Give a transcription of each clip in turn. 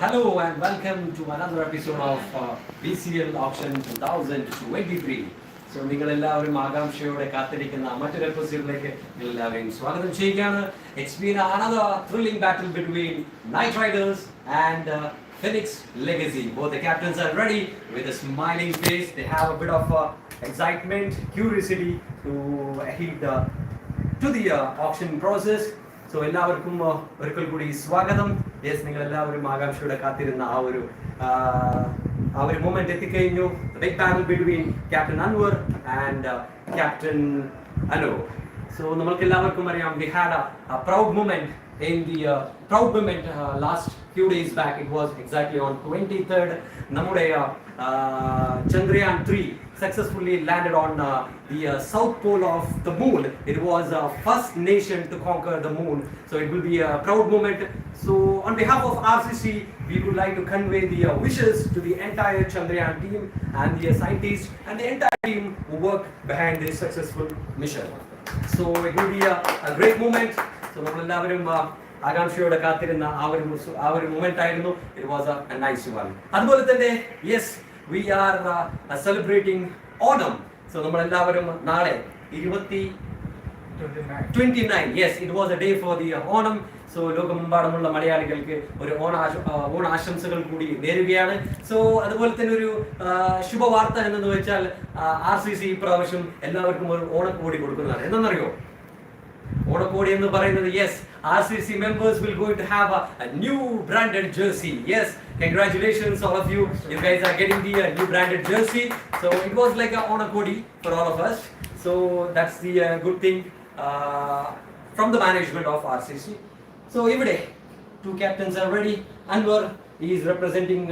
Hello and welcome to another episode of BCL Auction 2023. So, നിങ്ങളെല്ലാവരും ആകാംക്ഷയോടെ കാത്തിരിക്കുന്ന മറ്റൊരു എപ്പിസോഡിലേക്ക് എല്ലാവരെയും സ്വാഗതം ചെയ്യുകയാണ്. It's been another thrilling battle between Knight Riders and Phoenix Legacy. Both the captains are ready with a smiling face. They have a bit of excitement, curiosity to head to the auction process. So, എല്ലാവർക്കും ഒരിക്കൽ കൂടി സ്വാഗതം. Yes, നിങ്ങൾ എല്ലാവരും ആകാംക്ഷയോടെ കാത്തിരുന്ന ആ ഒരു മൊമെന്റ് എത്തിക്കഴിഞ്ഞു. The big battle between Captain Anwar and Captain Anu. So, നമ്മൾക്ക് എല്ലാവർക്കും അറിയാം, we had a proud moment in the last few days back. It was exactly on 23rd. നമ്മുടെ Chandrayaan 3 successfully landed on the south pole of the moon. It was first nation to conquer the moon, so it will be a proud moment. So on behalf of RCC, we would like to convey the wishes to the entire Chandrayaan team and the scientists and the entire team who worked behind this successful mission. So it will be a great moment. So നമ്മളെല്ലാവരും ആകാംക്ഷയോടെ കാത്തിരുന്ന ആ ഒരു moment ആയിരുന്നു. It was a nice one. അതുപോലെ തന്നെ yes, we are celebrating Onam. So നമ്മളെല്ലാവരും നാളെ 29. Yes, it was a day for the Onam. So ലോകമെമ്പാടുമുള്ള മലയാളികൾക്ക് ഒരു ഓണാശംസകൾ കൂടി നേരുകയാണ്. സോ അതുപോലെ തന്നെ ഒരു ശുഭവാർത്ത എന്നു വെച്ചാൽ RCC പ്രാവശ്യം എല്ലാവർക്കും ഒരു ഓണക്കോടി കൊടുക്കുന്നതാണ്. എന്താണെന്നറിയോ? ഓണക്കോടി എന്ന് പറയുന്നത് yes, RCC members will going to have a new branded jersey. Yes, congratulations all of you. You guys are getting the new branded jersey. So it was like a oണക്കോടി for all of us. So that's the good thing from the management of RCC. So ഇവിടെ two captains are ready. Anwar is representing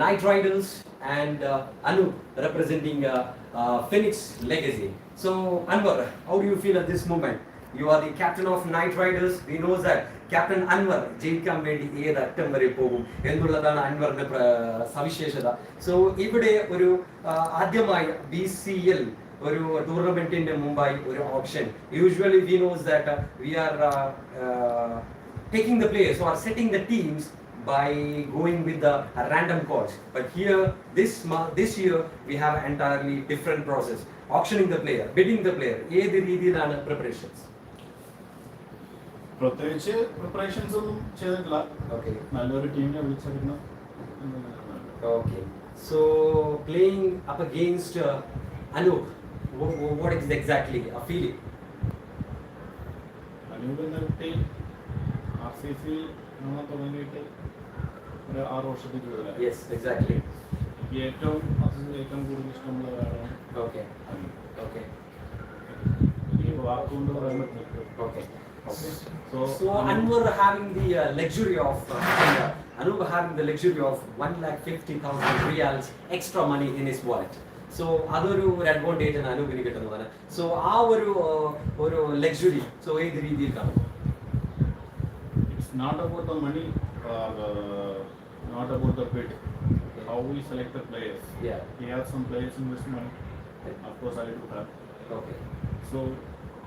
Knight Riders and Anu representing Phoenix Legacy. So Anwar, how do you feel at this moment? You are the captain of Knight Riders. We know that Captain Anwar ജയിക്കാൻ വേണ്ടി ഏത് അറ്റം വരെ പോകും എന്നുള്ളതാണ് അൻവറിന്റെ സവിശേഷത. So ഇവിടെ ഒരു ആദ്യമായി BCL ഒരു ടൂർണമെന്റിന്റെ മുമ്പായി ഒരു option. Usually we knows that we are taking the players or setting the teams by going with the random calls. But here this year we have entirely different process. Auctioning the player, bidding the player. ഏത് രീതിയിലാണ് preparations? പ്രത്യേകിച്ച് preparations ഒന്നും ചെയ്തിട്ടില്ല. നല്ലൊരു ടീമിനെ വിളിച്ചെടുക്കണം. Okay. So playing up against Anup, what is exactly a feeling? Anup എന്ന കുട്ടി RCC തുടങ്ങിയിട്ട് ഒരു 6 വർഷത്തേക്ക് കൂടുതലായി. Yes, exactly. ഏറ്റവും കൂടുതൽ ഇഷ്ടമുള്ള ഒരാളാണ്. Okay. ഈ വാക്കുകൊണ്ട് പറയാൻ പറ്റില്ല. Okay. So Anwar having the luxury of Anup having the luxury of 1,50,000 riyals extra money in his wallet. So അതൊരു അഡ്വാൻറ്റേജ് ആണ് അനൂപിന് കിട്ടുന്നതാണ്. സോ ആ ഒരു ലക്ഷറി സോ ഏത് രീതിയിൽ കാണും? It's not about the money or not about the bid. How we select the players. Yeah. We have some players in this money. Of course, I do have. Okay. So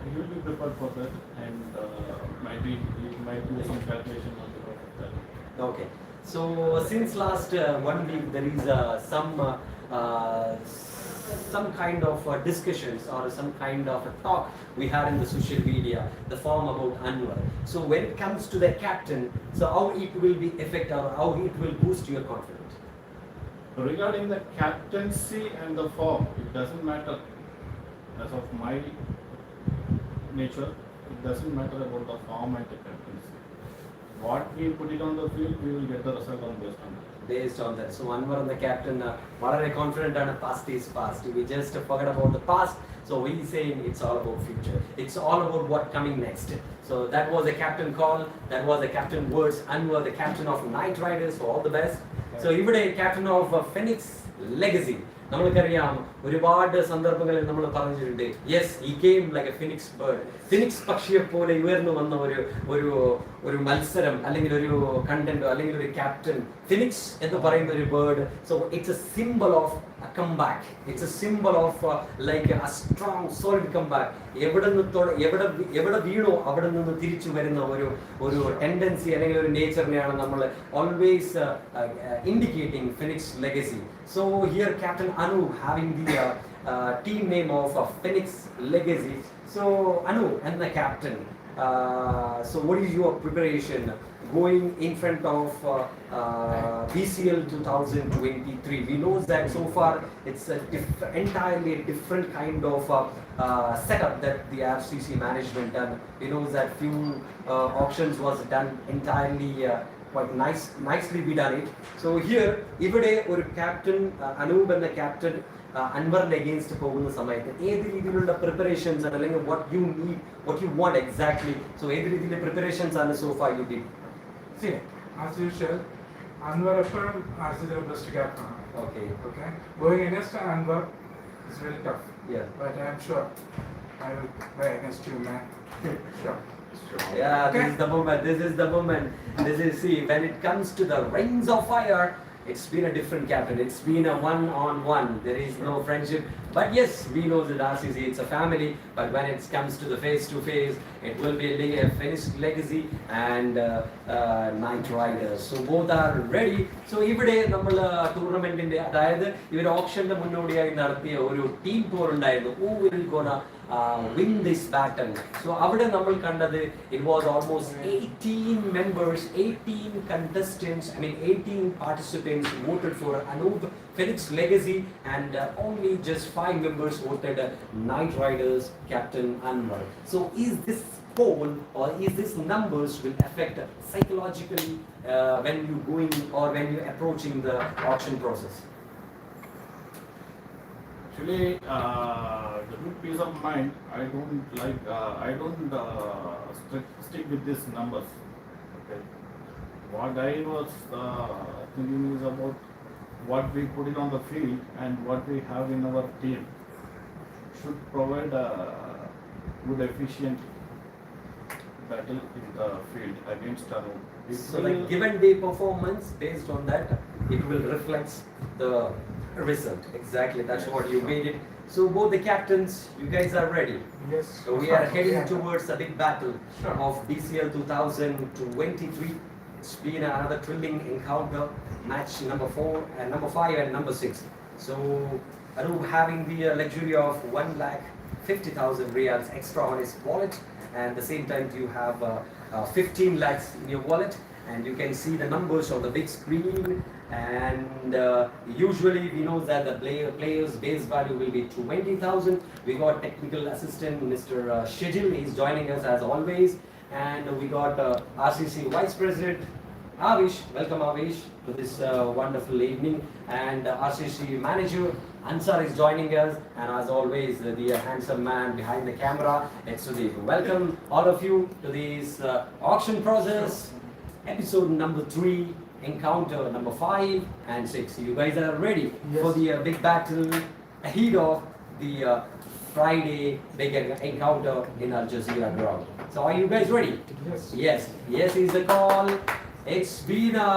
he will be prepared for that, and he might do some calculation on the of that. Okay. So since last 1 week there is some kind of discussions or some kind of a talk we had in the social media, the form about Anwar. So when it comes to the captain, so how it will be affect or how it will boost your confidence? Regarding the captaincy and the form, it doesn't matter. As of my nature, it doesn't matter about the form and the captaincy. What we put it on the field, we will get the result based on that. So Anwar and the captain very confident and past is past. We just forget about the past. So we saying it's all about future. It's all about what coming next. So that was a captain call. That was a captain words. Anwar, the captain of Knight Riders. So all the best. So even a captain of Phoenix Legacy. നമ്മൾക്കറിയാം ഒരുപാട് സന്ദർഭങ്ങളിൽ നമ്മൾ പറഞ്ഞിട്ടുണ്ട് yes he came like a phoenix bird. Phoenix പക്ഷിയെ പോലെ ഉയർന്നു വന്ന ഒരു ഒരു മത്സരം അല്ലെങ്കിൽ ഒരു കണ്ടന്റോ അല്ലെങ്കിൽ ഒരു ക്യാപ്റ്റൻ ഫിനിക്സ് എന്ന് പറയുന്ന ഒരു bird. So it's A symbol of a comeback. It's a symbol of like a strong solid comeback. എവിടെ വീണോ അവിടെ നിന്ന് തിരിച്ചു വരുന്ന ഒരു ടെൻഡൻസി അല്ലെങ്കിൽ ഒരു നേച്ചറിനെയാണ് നമ്മൾ always indicating phoenix legacy. So here captain Anu having the team name of Phoenix Legacy. So Anu and the captain, so what is your preparation going in front of BCL 2023? We know that so far it's a entirely different kind of setup that the RCC management done. We know that few auctions was done entirely quite nicely we done it. So here ഇവിടെ ഒരു captain Anoop എന്ന captain അൻവറിന്റെ against പോകുന്ന സമയത്ത് ഏത് രീതിയിലുള്ള preparations ആണ് അല്ലെങ്കിൽ what you want exactly, so ഏത് രീതിയിലുള്ള പ്രിപ്പറേഷൻസ് ആണ് so far you did? See, as usual, Anwar eപ്പോഴും RCC's best captain. Okay. Going against Anwar is very tough. Yeah. But I am sure I will play against you, man. Sure. Yeah, Okay. this is the moment. This is, see, when it comes to the rings of fire, it's been a different captain. It's been a one-on-one. There is no friendship. But yes, we know that RCC, it's a family. But when it comes to the face-to-face, it will be a finished legacy and Knight Riders. So both are ready. So ഇവിടെ നമ്മൾ ടൂർണമെന്റിന്റെ അതായത് ഇവർ ഓപ്ഷന്റെ മുന്നോടിയായി നടത്തിയ ഒരു team tour ഉണ്ടായിരുന്നു. Who will gonna win this battle? So അവിടെ നമ്മൾ കണ്ടത് it was almost 18 members, 18 contestants, 18 participants voted for Anup Phoenix Legacy and only just 5 members voted Knight Riders Captain Anwar. So is this poll or is this numbers will affect psychologically when you going or when you approaching the auction process? Actually, the good peace of mind, I don't stick with these numbers. Okay. What I was thinking is about what we put it on the field and what we have in our team should provide a good, efficient battle in the field against Anu. So like given the performance, based on that, it will reflect the result. Exactly, that's what you made it. So both the captains, you guys are ready. Yes. So we are heading towards a big battle Sure. of BCL 2023. It's been another thrilling encounter, match number 4 and number 5 and number 6. So Anup having the luxury of 1,50,000 riyals extra on his wallet, and at the same time you have 15 lakhs in your wallet, and you can see the numbers on the big screen. And usually we know that the players base value will be 20,000. We got technical assistant Mr. Shejil is joining us as always, and we got RCC Vice President Avish. Welcome Avish to this wonderful evening, and RCC Manager Ansar is joining us, and as always the handsome man behind the camera, it's Sudeep. Welcome all of you to this auction process, episode number 3, encounter number 5 and 6. You guys are ready for the big battle ahead of the Friday big encounter in Al Jazeera ground. So are you guys ready? Yes is the call. It's been a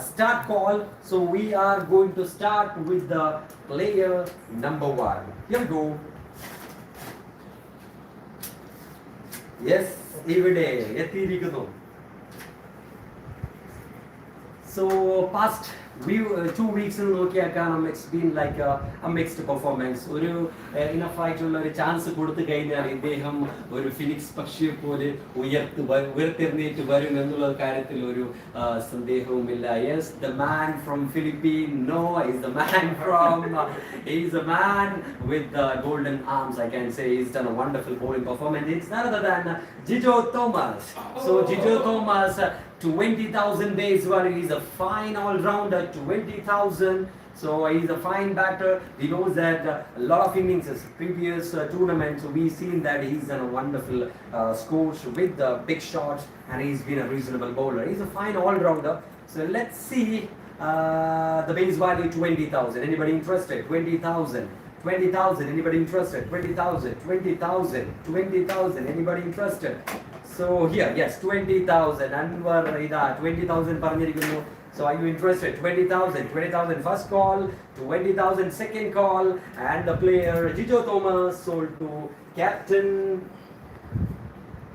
start call. So we are going to start with the player number 1. Here we go. Yes, ഇവിടെ എത്തിയിരിക്കുന്നു. So past 2 weeks നോക്കിയാൽ കാണാം, it's been like a mixed performance. ഒരു enough ആയിട്ടുള്ള ഒരു chance കൊടുത്തു കഴിഞ്ഞാൽ ഇദ്ദേഹം ഒരു ഫിനിക്സ് പക്ഷിയെ പോലെ ഉയർത്തെഴുന്നേറ്റ് വരും എന്നുള്ള കാര്യത്തിൽ ഒരു സന്ദേഹവുമില്ല. Yes, the man from Philippines, no, he's the man from he's a man with golden arms, I can say. He's done a wonderful bowling performance. It's none other than Jijo Thomas. So Jijo Thomas, 20,000 base value. He's a fine all-rounder, 20,000. So he's a fine batter. We know that a lot of innings, previous tournaments, we've seen that he's done a wonderful scores with the big shots, and he's been a reasonable bowler. He's a fine all-rounder. So let's see The base value 20,000. Anybody interested? 20,000. 20,000. Anybody interested? 20,000. 20,000. 20,000. Anybody interested? So here, yes, 20,000. Anwar ida 20,000 പറഞ്ഞിരിക്കുന്നു. So are you interested? 20,000. 20,000 first call, 20,000 second call, and the player Jijo Thomas sold to Captain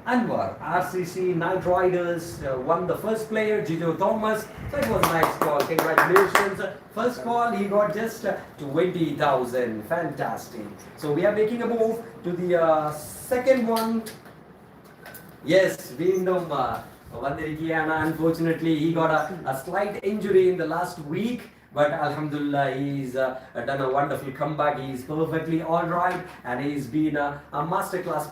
Anwar. RCC Knight Riders won the first player, Jijo Thomas. So it was a nice call. Congratulations. First call, he got just 20,000. Fantastic. So we are making a move to the second one. Yes, Vindom Vandirikiyana. Unfortunately, he got a slight injury in the last week. But Alhamdulillah, he's done a wonderful comeback. He's perfectly all right, and he's been a masterclass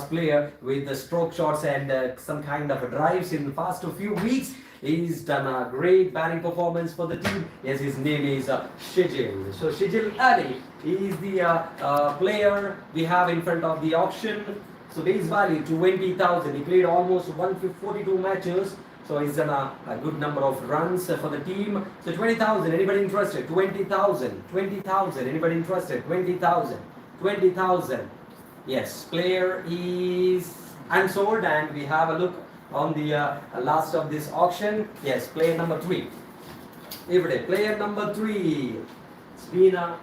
player with the stroke shots and some kind of drives in the past few weeks. He's done a great batting performance for the team. Yes, his name is Shijil. So Shijil Ali is the player we have in front of the auction. So base value 20,000. He played almost 142 matches. So he's done a good number of runs for the team. So 20,000. Anybody interested? 20,000. 20,000. Anybody interested? 20,000. 20,000. Yes. Player is unsold, and we have a look on the last of this auction. Yes. Player number 3. Every day. Player number 3. It's been a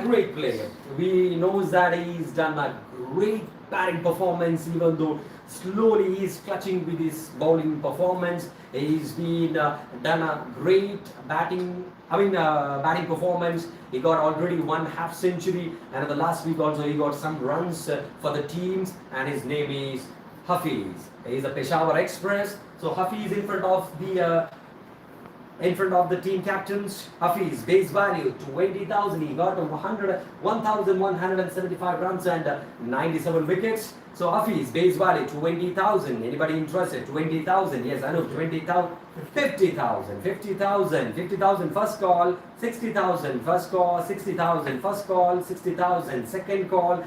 great player. We knows that he's done a great batting performance, even though slowly he's clutching with his bowling performance. He's been done a great batting performance. He got already 1 half century, and in the last week also he got some runs for the teams, and his name is Hafiz. He's a Peshawar Express. So Hafiz in front of the team captains. Hafiz, base value 20,000. He got 1,175 runs and 97 wickets. So Hafiz, base value 20,000. Anybody interested? 20,000. Yes, I know. 20,000. 50,000. 50,000. 50,000 first call. 60,000 first call. 60,000 first call. 60,000 second call.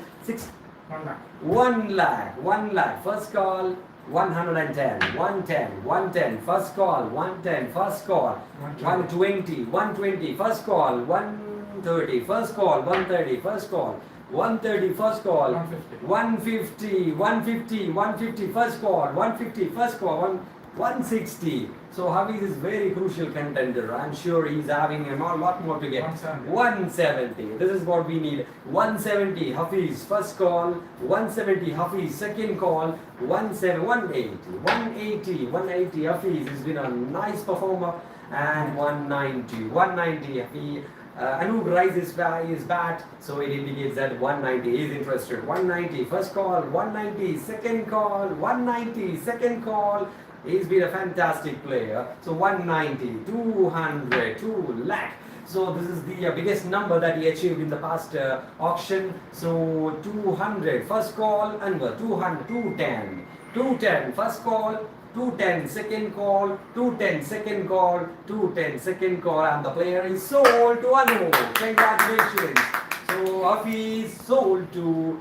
1 lakh. 1 lakh first call. 110, 110, 110 first call, 110 first call, 120, 120 first call, 130 first call, 130 first call, 130 first call, 150, 150, 150 first call, 150 first call, 160. So Hafiz is very crucial contender. I'm sure he's having a lot more to get. 170. This is what we need. 170 Hafiz first call, 170 Hafiz second call, 180, 180 Hafiz has been a nice performer, and 190 Hafiz. Anoop rises his bat, so it indicates that 190 is interested. 190 first call, 190 second call, 190 second call. He's been a fantastic player. So 190, 200, 2 lakh. So this is the biggest number that he achieved in the past auction. So 200 first call, Anwar, 200, 210, 210 first call, 210 second call, 210 second call, 210 second call, and the player is sold to Anu. Congratulations. So Hafiz sold to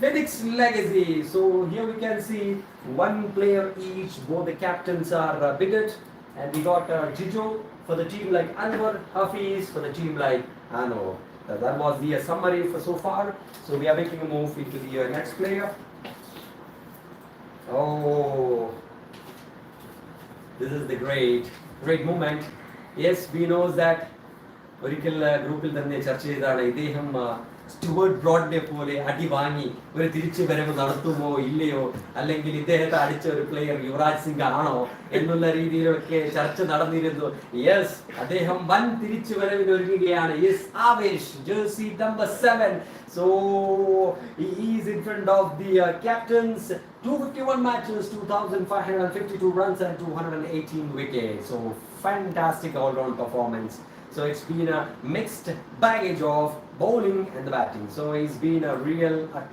Phoenix Legacy. So here we can see 1 player each. Both the captains are bidded, and we got Jijo for the team like Anwar, Hafiz for the team like Anu. That was the summary for so far. So we are making a move into the next player. Oh, this is the great moment. Yes, we know that ഒരിക്കൽ ഗ്രൂപ്പിൽ തന്നെ ചർച്ച ചെയ്താണ് ഇദ്ദേഹം Stuart ബ്രോഡിനെ പോലെ അടി വാങ്ങി ഒരു തിരിച്ചു വരവ് നടത്തുമോ ഇല്ലയോ, അല്ലെങ്കിൽ ഇദ്ദേഹത്തെ അടിച്ച ഒരു പ്ലെയർ യുവരാജ് സിംഗ് ആണോ എന്നുള്ള രീതിയിലൊക്കെ ചർച്ച നടന്നിരുന്നു. യെസ്, അദ്ദേഹം വൻ തിരിച്ചു വരവിന് ഒരുങ്ങുകയാണ്. Yes, Avesh, jersey number 7. So he is in front of the captains. 251 matches, 2,552 runs and 218 wickets. So fantastic all-round performance. So it's been a mixed baggage of bowling and the batting. So he's been a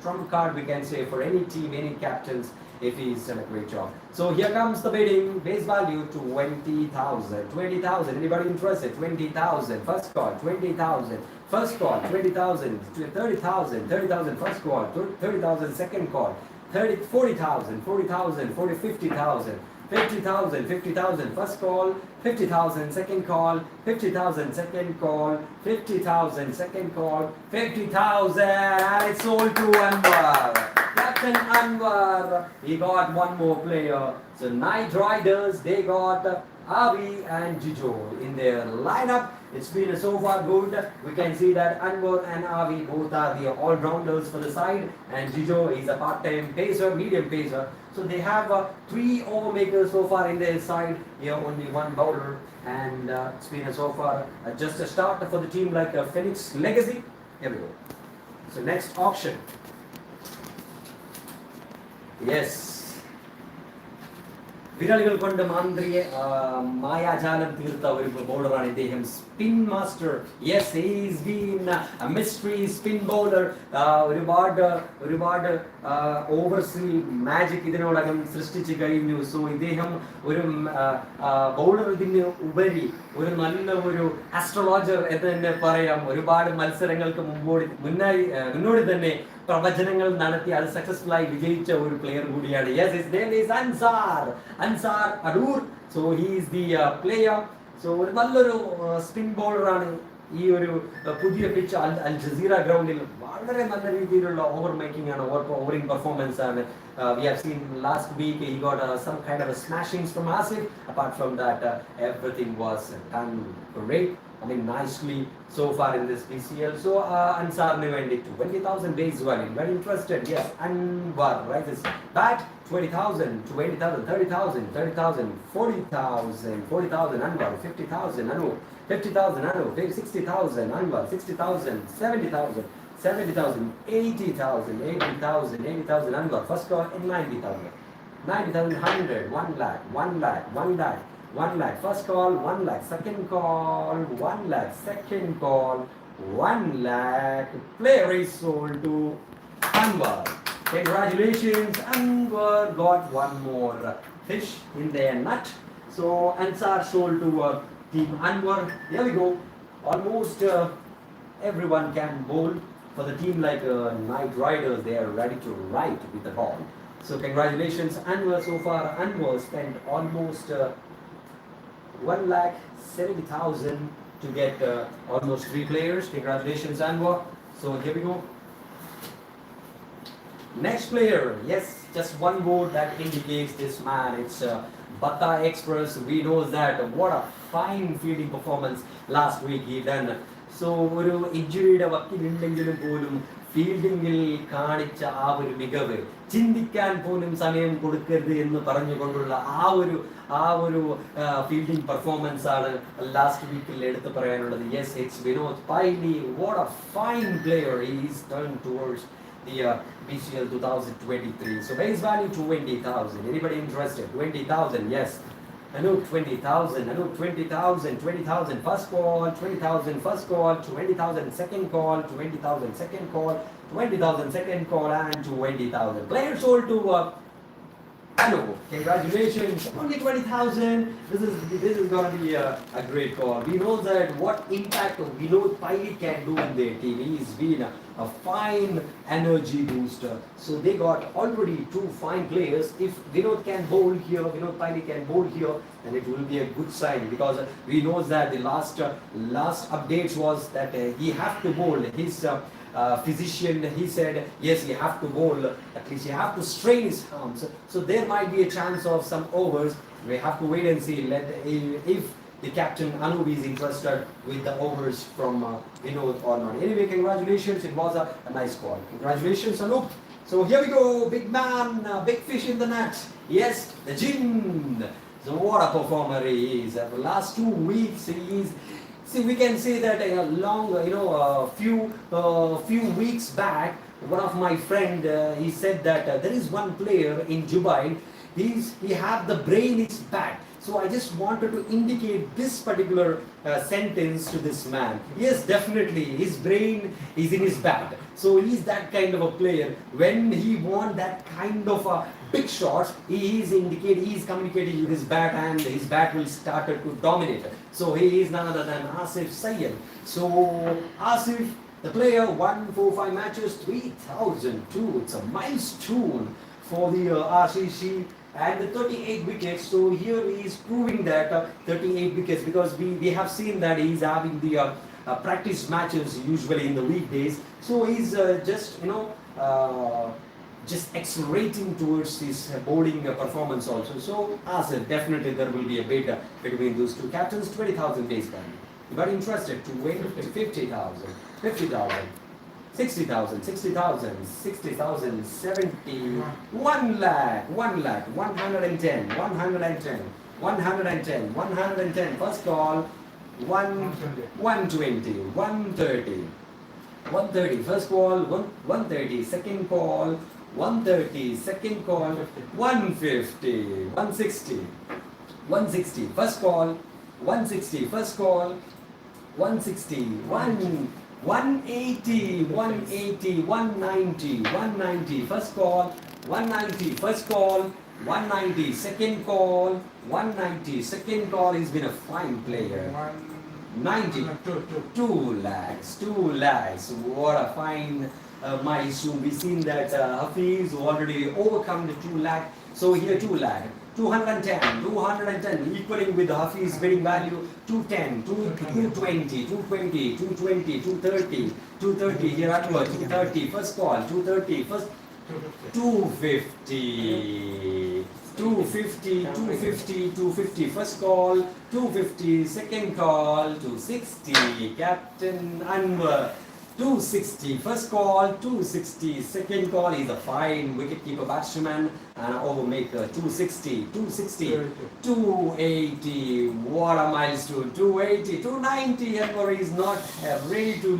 trump card, we can say, for any team, any captains, if he's done a great job. So here comes the bidding. Base value 20,000. 20,000. Anybody interested? 20,000. First call, 20,000. First call, 20,000. 30,000. 30,000 first call. 30,000 second call. 40,000. 40,000. 50,000. 50,000, 50,000 first call, 50,000 second call, 50,000 second call, 50,000 second call, 50,000, and it's sold to Anwar. Captain Anwar, he got one more player. So Night Riders, they got Avi and Jijo in their lineup. It's been so far good. We can see that Anwar and Avi both are the all-rounders for the side, and Jijo is a part-time pacer, medium pacer. So they have 3 overmakers so far in their side. Here only 1 bowler, and it's been so far just a start for the team like Phoenix Legacy. Here we go. So next auction. Yes. വിരലുകൾ കൊണ്ട് മാന്ത്രിയെ മായാജാലം തീർത്ത ഒരു ബോളറാണ് ഇദ്ദേഹം. Spin master. Yes, he is been A mystery spin bowler. ഒരുപാട് oversee magic ഇതിനോടകം സൃഷ്ടിച്ചു കഴിഞ്ഞു. So ഇദ്ദേഹം ഒരു ബൗളർ ഇതിന് ഉപരി ഒരു നല്ല ഒരു ആസ്ട്രോളജർ എന്ന് തന്നെ പറയാം. ഒരുപാട് മത്സരങ്ങൾക്ക് മുന്നോടി തന്നെ പ്രവചനങ്ങൾ നടത്തി അത് സക്സസ്ഫുൾ ആയി വിജയിച്ച ഒരു പ്ലെയർ കൂടിയാണ്. Yes, his name is Ansar Adoor. So he is the player. So ഒരു നല്ലൊരു സ്പിൻ ബോളറാണ്. ഈ ഒരു പുതിയ പിച്ച് അൽ ജസീറ ഗ്രൗണ്ടിൽ വളരെ നല്ല രീതിയിലുള്ള ഓവർ മേക്കിംഗ് ആണ്, ഓവറിംഗ് പെർഫോമൻസ് ആണ്. We have seen last week he got some kind of a smashings from Asif. Apart from that, everything was done great. I mean, nicely so far in this BCL. So Ansar ne vendi 20,000 base value. Very interested. Yes, Anwar rises bat 20,000, 20,000, 30,000, 30,000, 40,000, 40,000 Anwar, 50,000 Anu, 50,000 Anu, 60,000 Anwar, 60,000, 70,000. 70,000, 80,000, 80,000, 80,000 Anwar. First call in 90,000. 90,000, 100, 1 lakh, 1 lakh, 1 lakh, 1 lakh. First call, 1 lakh. Second call, 1 lakh. Second call, 1 lakh. Player is sold to Anwar. Congratulations, Anwar got one more fish in their nut. So Ansar sold to Team Anwar. Here we go. Almost everyone can bowl. For the team like Night Riders, they are ready to ride with the ball. So congratulations, Anwar. So far, Anwar spent almost 1,70,000 to get almost 3 players. Congratulations, Anwar. So here we go. Next player, yes, just one word that indicates this man. It's Bata Express. We know that what a fine fielding performance last week he done. So ഒരു ഇഞ്ചുറിയുടെ വക്കിലുണ്ടെങ്കിലും പോലും ഫീൽഡിങ്ങിൽ കാണിച്ച ആ ഒരു മികവ്, ചിന്തിക്കാൻ പോലും സമയം കൊടുക്കരുത് എന്ന് പറഞ്ഞുകൊണ്ടുള്ള ആ ഒരു ഫീൽഡിംഗ് പെർഫോമൻസ് ആണ് ലാസ്റ്റ് വീക്കിൽ എടുത്തു പറയാനുള്ളത്. Yes, it's Vinod Paily. What a fine player he is turn towards the BCL 2023. So base value 20,000. Anybody interested? 20,000. Yes. I know 20,000. I know 20,000. 20,000 first call. 20,000 first call. 20,000 second call. 20,000 second call. 20,000 second call and 20,000. Player sold to Hello, congratulations. Only 20,000. This is going to be a great call. We know that what impact Vinod Paili can do in their team. He's been a fine energy booster. So they got already 2 fine players. If Vinod can bowl here, Vinod Paili can bowl here, then it will be a good sign, because we know that the last updates was that he have to bowl. His physician, he said, yes, you have to bowl, at least you have to strain his arms. So there might be a chance of some overs. We have to wait and see if the captain Anup is interested with the overs from Vinod or not. Anyway, congratulations, it was a nice call. Congratulations, Anup. So here we go, big man, big fish in the net. Yes, the Jinn. So what a performer he is. For the last 2 weeks he is. See, we can say that few weeks back, one of my friend he said that there is one player in Dubai. He have the brain is bad. So I just wanted to indicate this particular sentence to this man. Yes, definitely, his brain is in his bat. So he's that kind of a player. When he want that kind of a big shots, he is communicating with his bat, and his bat will start to dominate. So he is none other than Asif Sayyed. So Asif, the player, 145 matches, 3,002. It's a milestone for the RCC and 38 wickets. So here he is proving that 38 wickets, because we have seen that he is having the practice matches usually in the weekdays. So he's just accelerating towards his bowling performance also. So as definitely there will be a bid between those two captains. 20,000 base value. You got interested to win 50,000, 50,000. 60,000, 60,000, 60,000, 70, 1 lakh, 1 lakh, 110, 110, 110, 110. First call, 120, 130, 130. First call, 130. Second call, 130. Second call, 150, 160, 160. First call, 160. First call, 160, 180, 180, 190, 190. First call, 190. First call, 190. Second call, 190. Second call. He's been a fine player. 90. 2 lakhs. 2 lakhs. What a fine milestone. We've seen that Hafiz already overcome the 2 lakh. So here 2 lakh. 210, 210, equaling with Hafiz bidding value. 210, 220, 220, 220, 230, 230. Here onward, 230. First call, 230. First 250, 250, 250, 250. First call, 250. Second call, 260. Captain Anwar. 260. First call, 260. Second call, he's a fine wicketkeeper batsman and overmaker. 260, 260, 280. What a milestone. 280, 290. Anwar is not ready to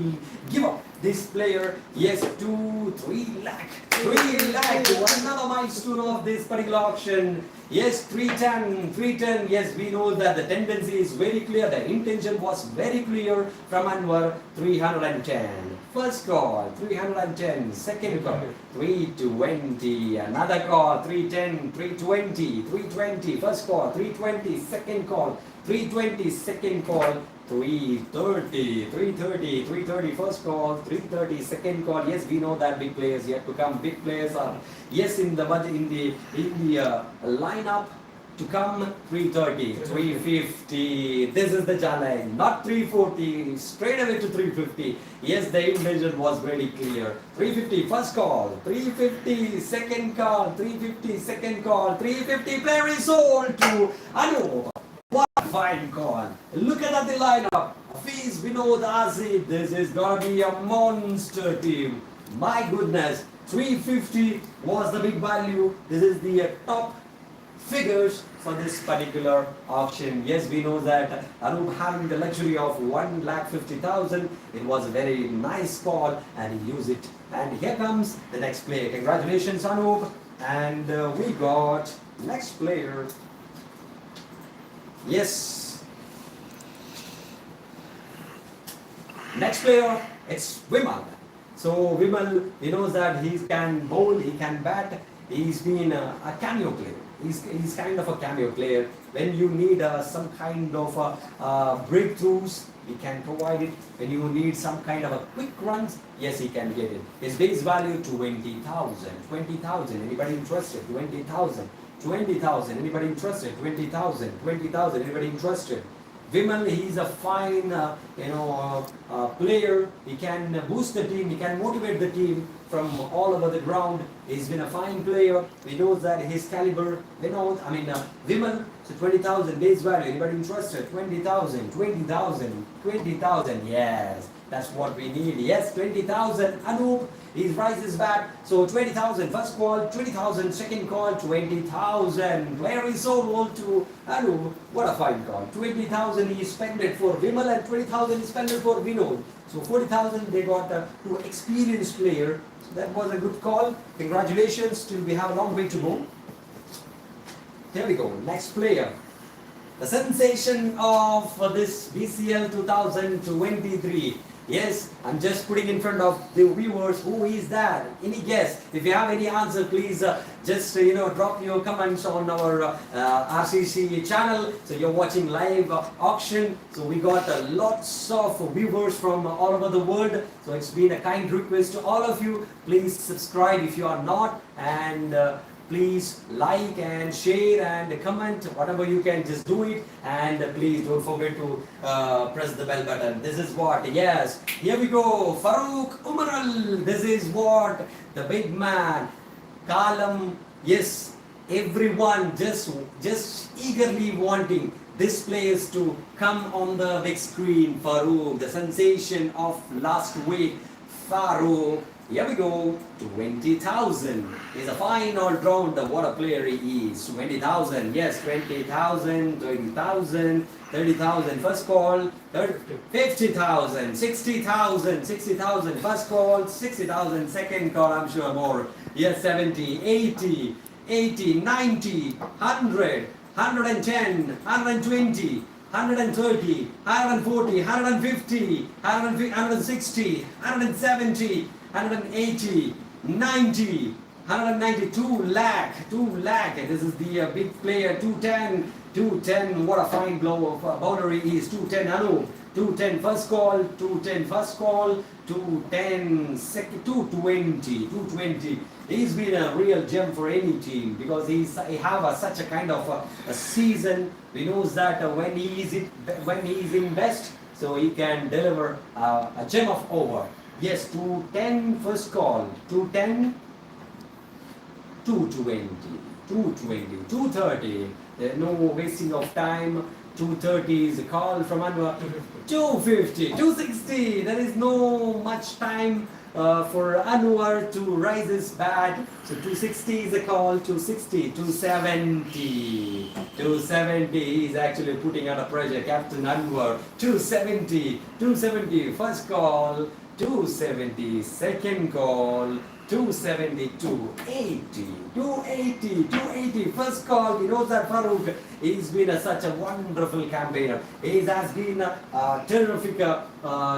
give up this player. Yes, 3 lakh. 3 lakh. Another milestone of this particular auction. Yes, 310, 310. Yes, we know that the tendency is very clear. The intention was very clear from Anwar. 310. First call, 310. Second call, 320. Another call, 310, 320, 320. First call, 320. Second call, 320. Second call, 330, 330, 330. First call, 330. Second call. Yes, we know that big players yet to come. Big players are in the lineup to come. 330, 350. This is the challenge. Not 340. Straight away to 350. Yes, the intention was very clear. 350. First call. 350. Second call. 350. Second call. 350. Player is sold to Anu. What a fine call. Look at the lineup. Hafiz, Vinod, Azid. This is gonna be a monster team. My goodness. 350 was the big value. This is the top figures for this particular auction. Yes, we know that Anup having the luxury of 1,50,000. It was a very nice call and he used it. And here comes the next player. Congratulations, Anup. And we got next player. Yes. Next player, it's Vimal. So Vimal, he knows that he can bowl, he can bat. He's been a cameo player. He's kind of a cameo player. When you need some kind of breakthroughs, he can provide it. When you need some kind of a quick runs, yes, he can get it. His base value 20,000. 20,000. Anybody interested? 20,000. 20,000. Anybody interested? 20,000. 20,000. Anybody interested? Vimal, he's a fine, player. He can boost the team. He can motivate the team from all over the ground. He's been a fine player. We know that his caliber. Vimal. So 20,000 base value. Anybody interested? 20,000. 20,000. 20,000. Yes, that's what we need. Yes, 20,000. Anup. He rises back. So 20,000 first call, 20,000 second call, 20,000. Player is sold to Anu. What a fine call. 20,000 he spent it for Vimal and 20,000 he spent it for Vinod. So 40,000 they got to experienced player. So that was a good call. Congratulations. Still we have a long way to go. Here we go. Next player. The sensation of this BCL 2023. Yes, I'm just putting in front of the viewers. Who is that? Any guess? If you have any answer, please just drop your comments on our RCC channel. So you're watching live auction. So we got lots of viewers from all over the world. So it's been a kind request to all of you. Please subscribe if you are not, and please like and share and comment, whatever you can, just do it. And please don't forget to press the bell button. This is what, yes, here we go. Farooq Umaral, this is what the big man, Kalam, yes, everyone just eagerly wanting this players to come on the big screen. Farooq, the sensation of last week. Farooq, here we go. 20,000 is a fine all-rounder. What a player he is. 20,000, yes, 20,000, 20,000, 30,000 first call, 50,000, 60,000, 60,000 first call, 60,000 second call, I'm sure more. Yes, 70, 80, 80, 90, 100, 110, 120, 130, 140, 150, 160, 170, 180, 90, 192 lakh, 2 lakh. This is the big player, 210, 210. What a fine blow of bowler he is. 210 Anu, 210 first call, 210 first call, 210 second, 220, 220. He's been a real gem for any team because he have such a kind of a season. He knows that when he is in best, so he can deliver a gem of over. Yes, 210 first call, 210, 220, 220, 230. There's no wasting of time. 230 is a call from Anwar. 250, 260. There is no much time for Anwar to rise his bat. So 260 is a call. 260, 270. 270 is actually putting under pressure Captain Anwar. 270, 270 first call. 270 second call. 270, 280, 280, 280 first call. He knows that Farooq, he's been such a wonderful campaigner. He has been a terrific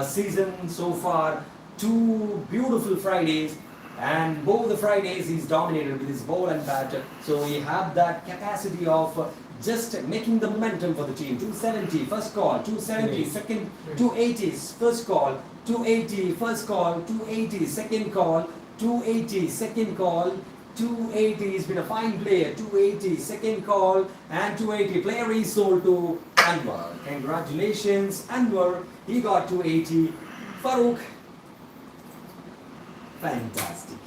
season so far. 2 beautiful Fridays, and both the Fridays he's dominated with his ball and bat. So he have that capacity of just making the momentum for the team. 270 first call, 270 second, 280 first call, 280 first call, 280 second call, 280 second call, 280. He's been a fine player. 280 second call, and 280 player is sold to Anwar. Congratulations, Anwar. He got 280. Farooq, fantastic.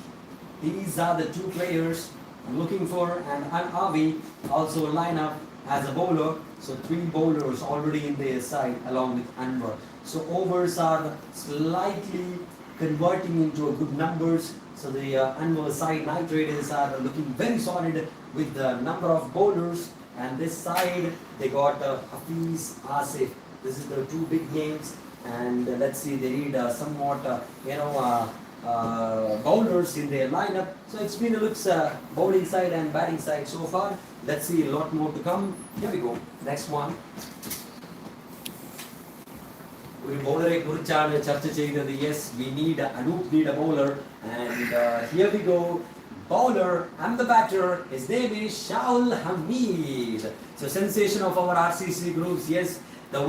These are the 2 players I'm looking for, and Avi also line up as a bowler. So 3 bowlers already in their side along with Anwar. So overs are slightly converting into a good numbers. So the Anwar side Night Raiders are looking very solid with the number of bowlers, and this side they got Hafiz, Asif. This is the 2 big names, and let's see, they need somewhat bowlers in their lineup. So it's been a looks bowling side and batting side so far. Let's see a lot more to come. Here we go. Next one. ഒരു ബോളറെ കുറിച്ചാണ് ചർച്ച ചെയ്തത്. Yes, we need a bowler, and here we go. Bowler and the batter, his name is Shaul Hamid. So sensation of our RCC groups. Yes, the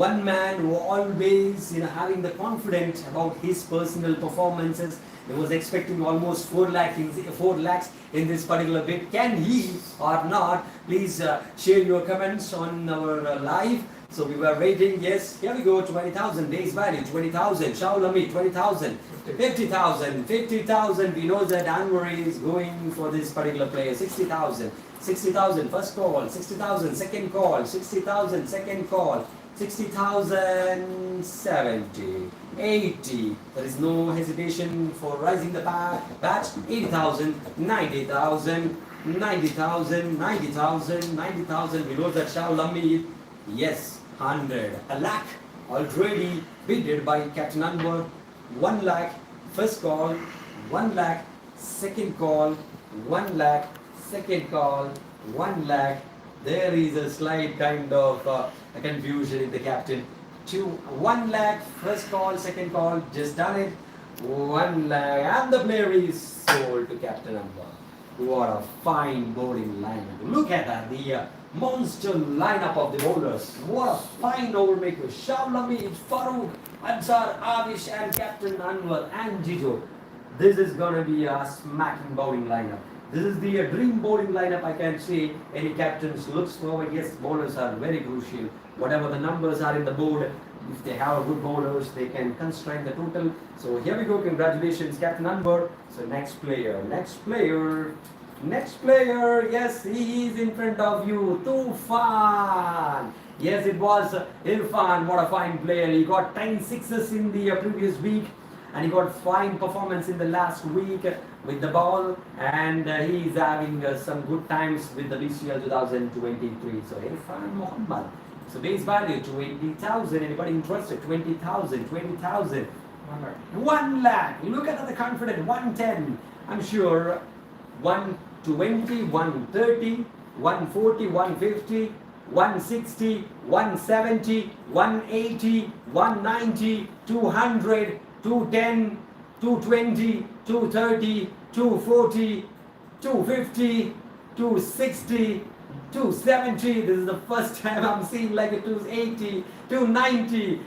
one man who always having the confidence about his personal performances. He was expecting almost 4 lakhs in this particular bid. Can he or not? Please share your comments on our live. So we were waiting. Yes, here we go. 20,000 base value. 20,000. Shaul Hamid. 20,000. 50,000. 50,000. We know that Anwar is going for this particular player. 60,000. 60,000 first call. 60,000 second call. 60,000 second call. 60,000, 70, 80. There is no hesitation for rising the bat. 80,000, 90,000, 90,000, 90,000, 90,000. We know that Shaul Hamid. Yes, 100. A lakh already bidded by Captain Anwar. 1 lakh first call. 1 lakh second call. 1 lakh second call. 1 lakh. There is a slight kind of a confusion in the captain. 1 lakh first call, second call, just done it. 1 lakh, and the player is sold to Captain Anwar. What a fine bowling lineup. Look at that, the monster lineup of the bowlers. What a fine overmaker. Shaul Hamid, Farooq, Ansar, Avish, and Captain Anwar and Jijo. This is gonna be a smacking bowling lineup. This is the dream bowling lineup. I can see any captains looks forward. Yes, bowlers are very crucial. Whatever the numbers are in the board, if they have good bowlers, they can constrain the total. So here we go. Congratulations, Captain Anwar. So next player. Yes, he is in front of you. Tufan. Yes, it was Irfan. What a fine player. He got 10 sixes in the previous week. And he got fine performance in the last week with the ball, and he is having some good times with the BCL 2023. So Irfan Muhammad. So base value 20,000. Anybody interested? 20,000. 1 lakh. 1 lakh. Look at the confident. 110. I'm sure 120, 130, 140, 150, 160, 170, 180, 190, 200. 210, 220, 230, 240, 250, 260, 270. This is the first time I'm seeing like a 280, 290.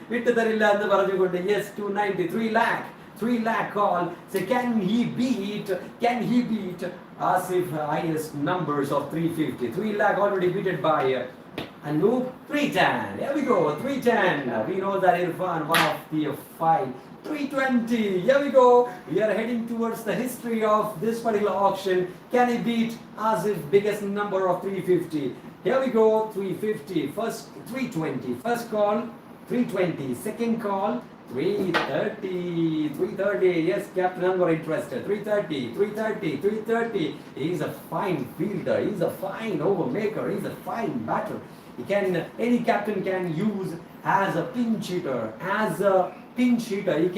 Yes, 290, 3 lakh. 3 lakh call. So can he beat Asif highest numbers of 350? 3 lakh already beaten by Anoop. 310. Here we go. 310. We know that Irfan, one of the 5. 320. Here we go. We are heading towards the history of this particular auction. Can he beat Asif's biggest number of 350? Here we go. 350. First 320. First call 320. Second call 330. 330. Yes, Captain Anwar interested. 330. 330. 330. He's a fine fielder. He's a fine overmaker. He's a fine batter. Any captain can use as a pinch hitter. He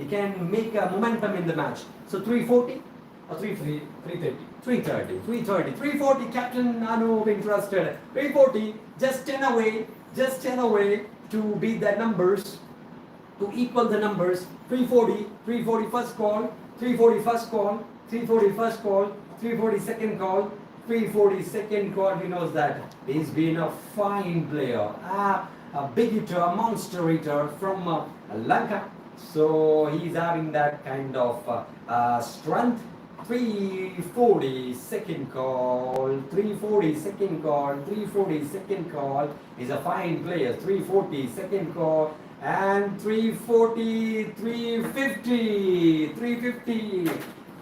can make a momentum in the match. So 340 or 330? 340. Captain Anu interested. 340, just 10 away to beat the numbers, to equal the numbers. 340 first call, 340 first call, 340 first call, 340 second call, 340 second call. He knows that he's been a fine player. A big hitter, a monster hitter from Lanka. So he's having that kind of strength. 340 second call, 340 second call, 340 second call. He's a fine player. 340 second call and 340, 350, 350.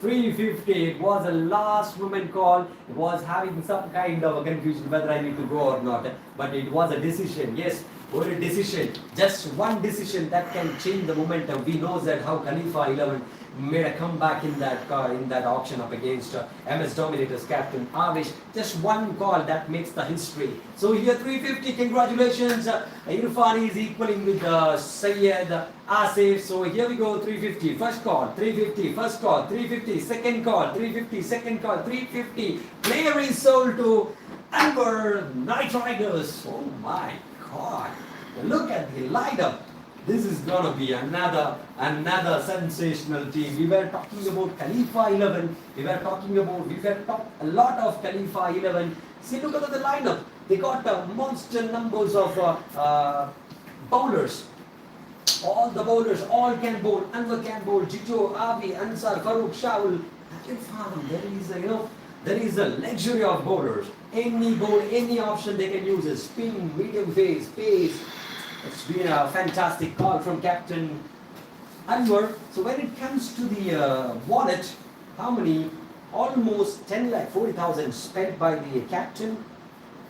350. It was a last moment call. It was having some kind of a confusion whether I need to go or not. But it was a decision. Yes, or a decision. Just one decision that can change the momentum. We know that how Khalifa 11 made a comeback in that auction up against MS Dominators captain Avish. Just one call that makes the history. So here 350. Congratulations. Irfan is equaling with Syed Asif. So here we go. 350 first call, 350 first call, 350 second call, 350 second call, 350. Player is sold to Anwar Night Riders. Oh my God! Look at the lineup. This is gonna be another sensational team. We were talking about Khalifa 11. We were talking a lot of Khalifa 11. See, look at the lineup. They got monster numbers of bowlers. All the bowlers, all can bowl. Anwar can bowl. Jito, Abi, Ansar, Farooq, Shahul. There is a luxury of bowlers. Any bowl, any option they can use. Spin, medium pace. It's been a fantastic call from Captain Anwar. So when it comes to the wallet, how many? Almost 10,40,000 spent by the captain.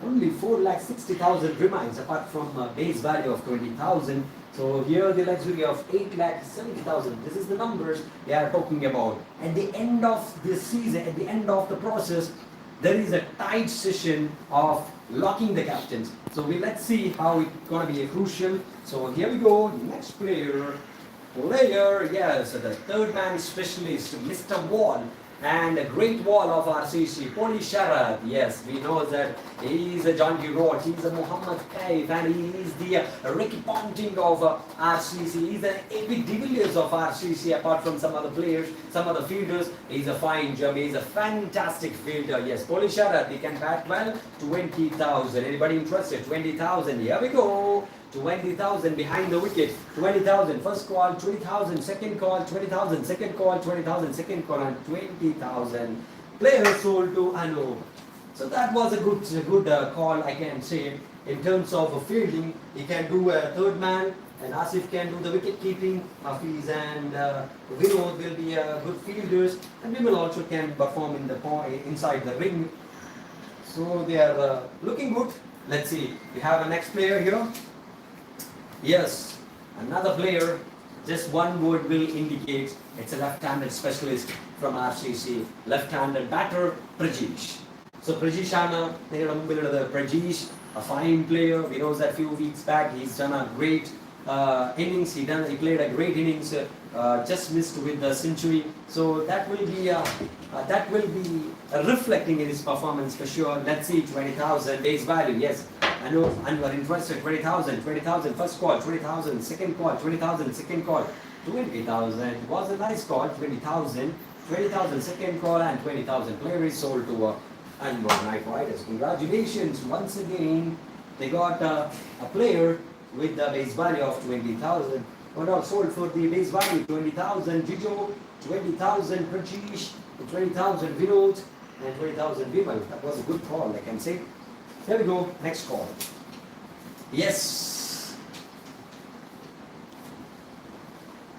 Only 4,60,000 remains apart from a base value of 20,000. So here the luxury of 8,70,000. This is the numbers they are talking about. At the end of the season, at the end of the process, there is a tight session of locking the captains. So let's see how it's gonna be crucial. So here we go. Next player, yes, the third man specialist, Mr. Wall. And a great wall of RCC, Poli Sharad. Yes, we know that he is a John Giroud, he is a Muhammad Kaif, and he is the Ricky Ponting of RCC. He is an AB de Villiers of RCC, apart from some other players, some other fielders. He is a fine job, he is a fantastic fielder. Yes, Poli Sharad, he can bat well. 20,000. Anybody interested? 20,000. Here we go. 20,000 behind the wicket, 20,000 first call, 20,000 second call, 20,000 second call, 20,000 second call, and 20,000 player sold to Anu. So that was a good call, I can say. In terms of fielding, he can do a third man, and Asif can do the wicket keeping. Hafiz and Vinod will be good fielders, and Vimal also can perform in the inside the ring. So they are looking good. Let's see. We have a next player here. Yes, another player. Just one word will indicate it's a left-handed specialist from RCC. Left-handed batter, Prajesh. So Prajesh Prajesh, a fine player. We know that few weeks back he's done a great innings. He played a great innings. Just missed with the century. So that will be reflecting in his performance for sure. Let's see, 20,000 base value. Yes, I know, and we're interested. 20,000 first call, 20,000 second call, 20,000 second call, 20,000 was a nice call. 20,000 second call, and 20,000 player is sold to Anwar Knight Riders. Congratulations once again. They got a player with the base value of 20,000. One all sold for the base value 20,000 Jijo, 20,000 Prajesh, 20,000 Vinod, and 20,000 Vimal. That was a good call, I can say. Here we go, next call. Yes.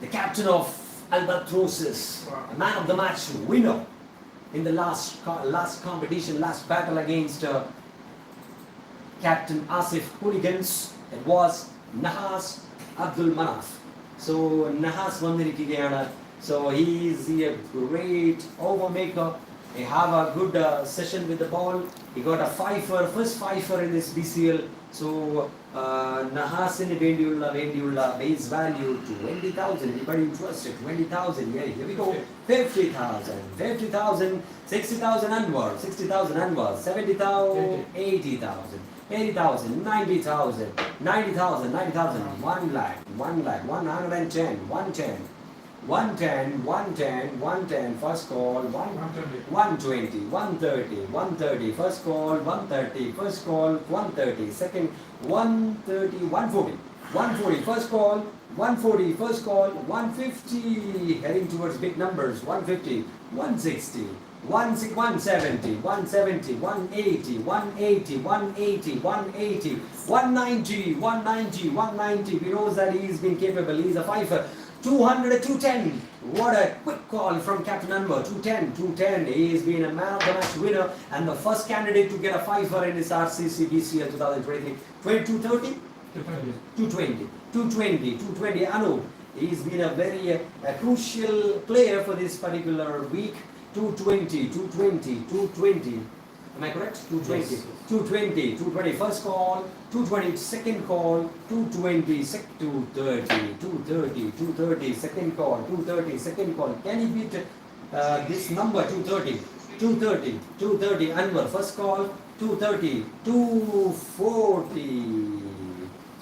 The captain of Albatrosses, a man of the match winner in the last competition, last battle against Captain Asif Hooligans. It was Nahas Abdul Manaf. So Nahas Vandirikigayana. So he is a great overmaker. He have a good session with the ball. He got a first fifer in this BCL. So Nahas in Vendiulla base value 20,000. Anybody interested? 20,000. Yeah, here we go. 50,000, 60,000 Anwar, 70,000, 80,000. 80,000, 90,000, 90,000, 90,000, 1 lakh, 110, 110, first call, 120, 130, first call, 130, first call, 130, second, 130, 140, first call, 140, first call, 150, heading towards big numbers, 150, 160, 170, 180, 190, 190. We know that he's been capable. He's a fifer. 200, 210. What a quick call from Captain Anwar. 210. He's been a man of the match winner and the first candidate to get a fifer in his RCC BCL 2023. 230? 220. Anu, he's been a very crucial player for this particular week. 220. Am I correct? 220. Yes. 220. First call. 220. Second call. 220. 230. Second call. 230. Second call. Can you beat this number? 230. 230. Anwar. First call. 230. 240.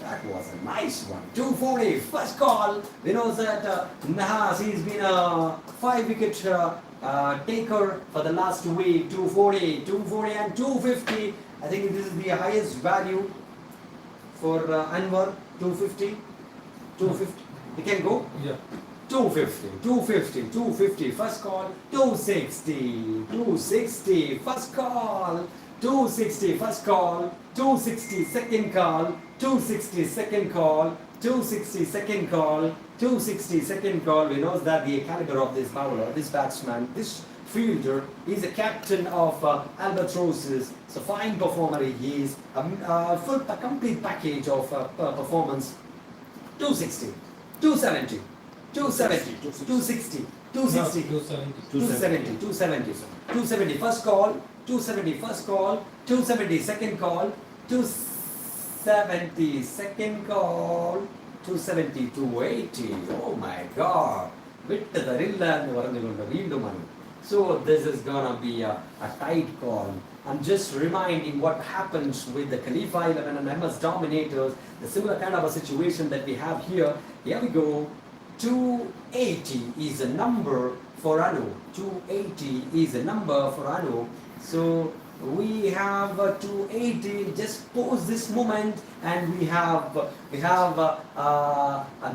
That was a nice one. 240. First call. We know that Nahas, he's been a 5-wicket taker for the last week. 240 and 250. I think this is the highest value for Anwar. 250. You can go? Yeah. 250. First call. 260. First call. 260. First call. 260. Second call. 260. Second call. 260. Second call. 260 second call. We know that the caliber of this bowler, this batsman, this fielder, is a captain of Albatrosses. So fine performer he is. A complete package of performance. 260, 270, 270, 260, 260, 270 first call, 270 first call, 270 second call, 270 second call, 270, 280. Oh my God. So this is gonna be a tight call. I'm just reminding what happens with the Khalifa 11 and MS Dominators, the similar kind of a situation that we have here. Here we go. 280 is a number for Anu. 280 is a number for Anu. So We have 280. Just pause this moment, and we have a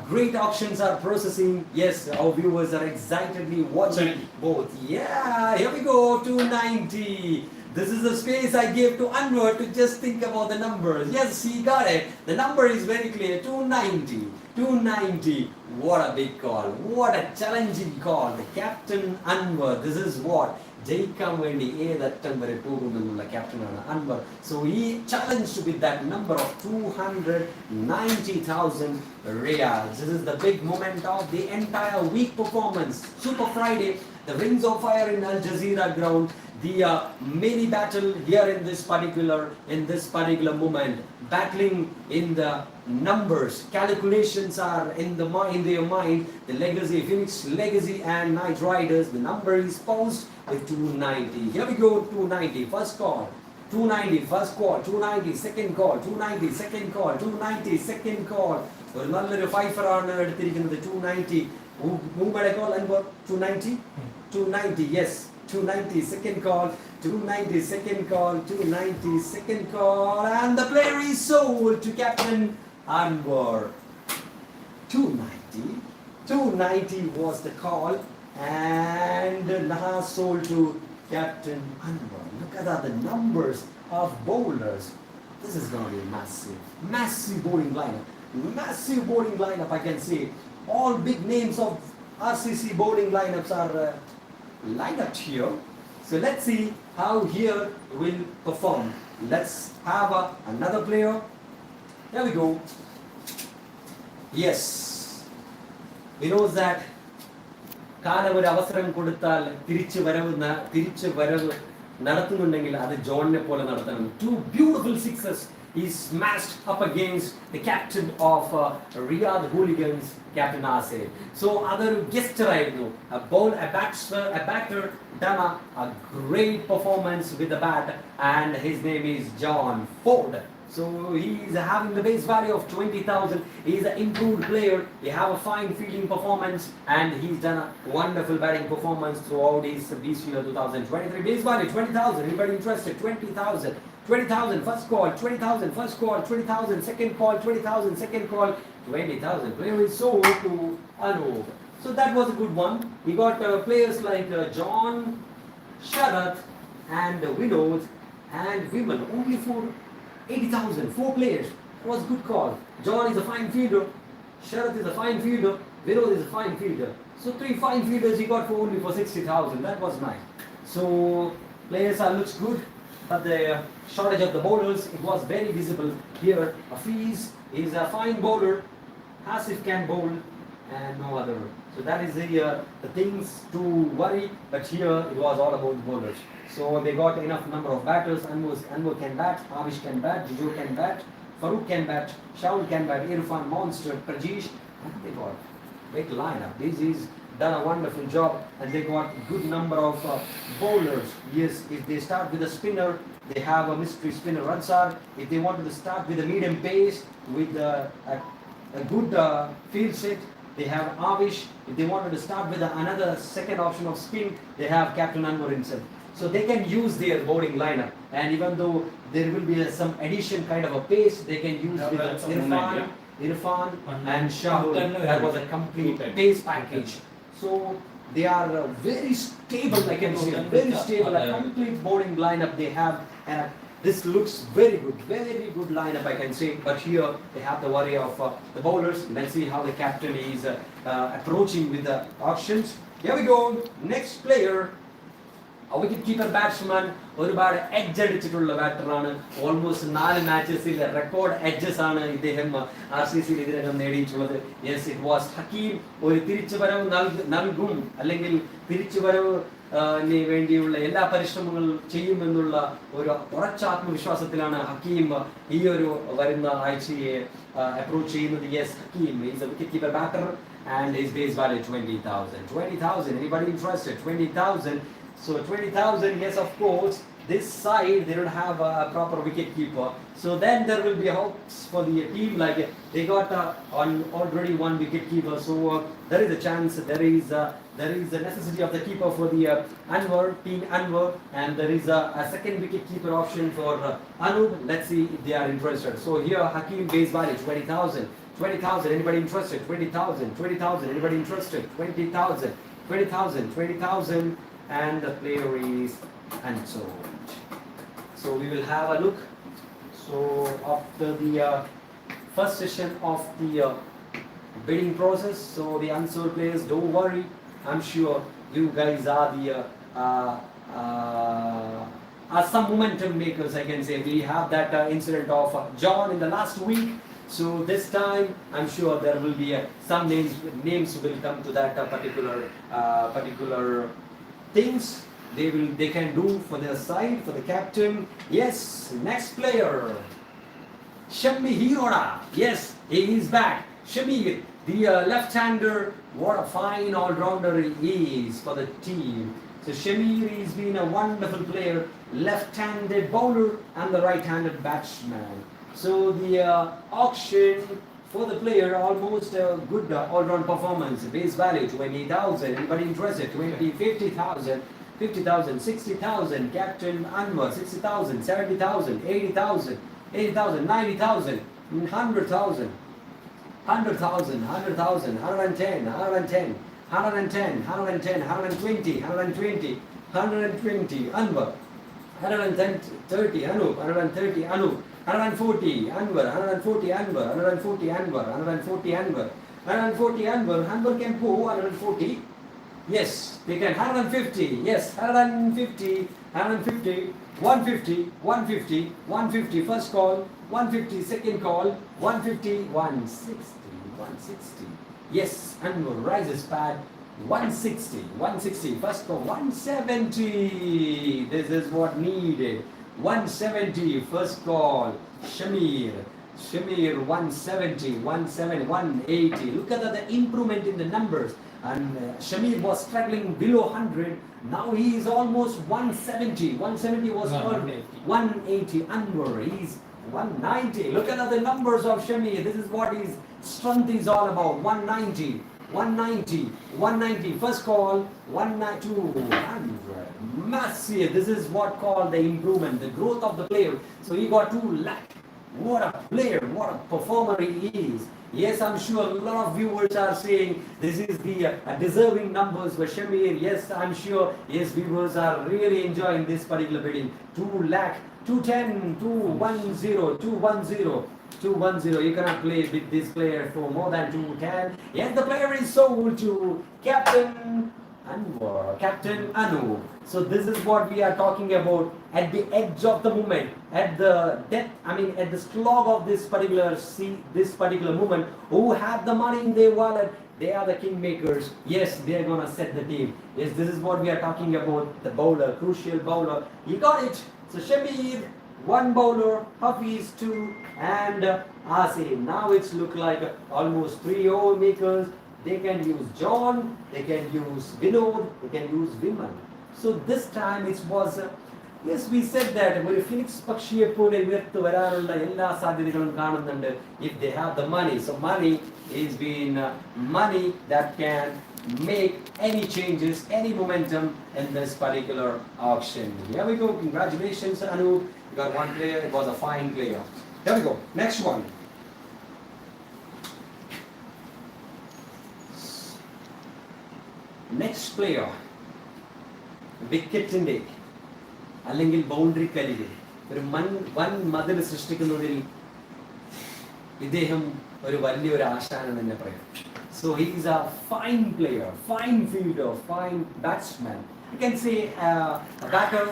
great auctions are processing. Yes, our viewers are excitedly watching both. Yeah, here we go. 290. This is the space I gave to Anwar to just think about the numbers. Yes, he got it. The number is very clear. 290. 290. What a big call. What a challenging call. The Captain Anwar. This is what? ജയിക്കാൻ വേണ്ടി ഏതറ്റം വരെ പോകുമെന്നുള്ള ക്യാപ്റ്റനാണ് Anwar. So he challenged with that number of 290,000 riyals. This is the big moment of the entire week performance. Super Friday, the Rings of Fire in Al Jazeera ground. The mini battle here in this particular moment, battling in the numbers. Calculations are in their mind. The legacy, Phoenix Legacy and Knight Riders. The number is posed with 290. Here we go. 290. First call. 290. First call. 290. Second call. 290. Second call. 290. Second call. ഒരു നല്ലൊരു ഫൈഫറാണ് എടുത്തിരിക്കുന്നത്. 290. മൂവയുടെ call Anwar. 290. 290. Yes. 290 second call, 290 second call, 290 second call, and the player is sold to Captain Anwar. 290 was the call, and now sold to Captain Anwar. Look at that, the numbers of bowlers. This is going to be massive bowling lineup. Massive bowling lineup, I can say. All big names of RCC bowling lineups are lined up here. So let's see how here will perform. Let's have another player. There we go. Yes. We know that കാലം ഒരു അവസരം കൊടുത്താൽ തിരിച്ചു വരവ് നടത്തുന്നുണ്ടെങ്കിൽ അത് ജോണിനെ പോലെ നടത്തണം. Two beautiful sixes. He smashed up against the captain of Riyadh Hooligans, Captain Asif. So other gesture ആയിരുന്നു. A batter done a great performance with the bat, and his name is John Ford. So he is having the base value of 20,000. He is an improved player. He have a fine fielding performance, and he's done a wonderful batting performance throughout his BCL 2023. Base value 20,000. Anybody interested? 20,000. 20,000 first call, 20,000 first call, 20,000 second call, 20,000 second call, 20,000. Player is sold to Anup. So that was a good one. We got players like John, Sharath, and Vinod, and Vimal. Only for 80,000. 4 players. It was a good call. John is a fine fielder. Sharath is a fine fielder. Vinod is a fine fielder. So 3 fine fielders he got for only for 60,000. That was nice. So players looks good. But the shortage of the bowlers, it was very visible here. Hafiz is a fine bowler. Asif can bowl, and no other. So that is the things to worry. But here it was all about bowlers. So they got enough number of batters. Anwar can bat, Avish can bat, Juju can bat, Farooq can bat, Shaul can bat, Irfan, Monster, Prajesh. And they got big lineup. This is done a wonderful job, and they got good number of bowlers. Yes, if they start with a spinner, they have a mystery spinner Ransar. If they wanted to start with a medium pace with a good field set, they have Avish. If they wanted to start with another second option of spin, they have Captain Anwar himself. So they can use their bowling lineup, and even though there will be some addition kind of a pace, they can use with Irfan and Shahul. That was a complete pace package. So they are very stable, I can say, very stable, a complete bowling lineup they have, and this looks very good lineup, I can say. But here they have the worry of the bowlers. Let's see how the captain is approaching with the auctions. Here we go. Next player, a wicket keeper batsman. ഒരുപാട് edge അടിച്ചിട്ടുള്ള ബാറ്ററാണ്. Almost 4 മാച്ചസിൽ record edges ആണ് ഇദ്ദേഹം RCC ഇതിനകം നേടിയിട്ടുള്ളത്. Yes, it was Hakeem. ഒരു തിരിച്ചുവരവ് നൽകും, അല്ലെങ്കിൽ തിരിച്ചുവരവ് വേണ്ടിയുള്ള എല്ലാ പരിശ്രമങ്ങളും ചെയ്യുമെന്നുള്ള ഒരു ഉറച്ച ആത്മവിശ്വാസത്തിലാണ് ഹക്കീം ഈ ഒരു വരുന്ന ആഴ്ചയെ അപ്രോച്ച് ചെയ്യുന്നത്. Yes, Hakeem is a wicket keeper batter, and his base value 20,000. 20,000. Anybody interested? 20,000. So 20,000, yes, of course. this side they don't have a proper wicket keeper. So then there will be hopes for the team, like they got already one wicket keeper. So there is a chance, there is a necessity of the keeper for the team Anwar, and there is a second wicket keeper option for Anup. Let's see if they are interested. So here Hakim base value 20,000. 20,000, anybody interested? 20,000, 20,000, anybody interested? 20,000, 20,000, 20,000, and the player is unsold. So we will have a look. So after the first session of the bidding process, so the unsold players, don't worry. I'm sure you guys are the are some momentum makers, I can say. We have that incident of John in the last week. So this time, I'm sure there will be some names will come to that particular things they can do for their side, for the captain. Yes, next player, Shammi Hirona. Yes, he is back. Shamir, the left-hander. What a fine all-rounder he is for the team. So Shamir has been a wonderful player, left-handed bowler and the right-handed batsman. So the auction for the player, almost a good all-round performance. Base value 20,000. Anybody interested? 20, 50,000, 50,000, 60,000. Captain Anwar 60,000, 70,000, 80,000, 80,000, 90,000, 100,000, 100,000, 100,000, 110, 110, 110, 110, 120, 120, 120. Anwar 130, Anup 130, Anup 140, Anwar, 140, Anwar, 140, Anwar, 140, Anwar, 140, Anwar. Anwar can go 140. Yes, they can. 150. Yes, 150, 150, 150, 150, 150. First call, 150. Second call, 150, 160, 160. Yes, Anwar rises pad. 160, 160. First call, 170. This is what needed. 170, first call, Shamir 170, 170, 180. Look at the improvement in the numbers. And Shamir was struggling below 100. Now he is almost 170. 170 was 180. Anwar, he's 190. Look at the numbers of Shamir. This is what his strength is all about. 190. 190, 190, first call, 192, 100, massive. This is what called the improvement, the growth of the player. So he got 2 lakh. What a player, what a performer he is. Yes, I'm sure a lot of viewers are saying this is the deserving numbers for Shamir. Yes, I'm sure, yes, viewers are really enjoying this particular bidding. 2 lakh, 210, 210, 210. 210. You cannot play with this player for more than 210. Yes, the player is sold to Captain Anwar, Captain Anu. So this is what we are talking about at the edge of the moment, at the depth, at the slog of this particular moment. Who have the money in their wallet? They are the kingmakers. Yes, they are gonna set the team. Yes, this is what we are talking about. The bowler, crucial bowler. He got it. So Shamir, 1 bowler, Hafiz 2, and Asim. Now it's look like almost 3 over makers. They can use John, they can use Vinod, they can use Vimal. So this time it was, yes, we said that Phoenix Pakshiye pole uirthu varanulla ella sadhyathikalum കാണുന്നുണ്ട് if they have the money. So money is being money that can make any changes, any momentum in this particular auction. Here we go. Congratulations, Anup. You got 1 player. It was a fine player. Here we go. Next one. Next player. വിക്കറ്റിന്റെ അല്ലെങ്കിൽ boundary കലിയിൽ ഒരു വൻ മതിൽ സൃഷ്ടിക്കുന്നതിൽ ഇദ്ദേഹം ഒരു വലിയൊരു ആശാനെന്ന് തന്നെ പറയാം. So he is a fine player, fine fielder, fine batsman. You can say a batter,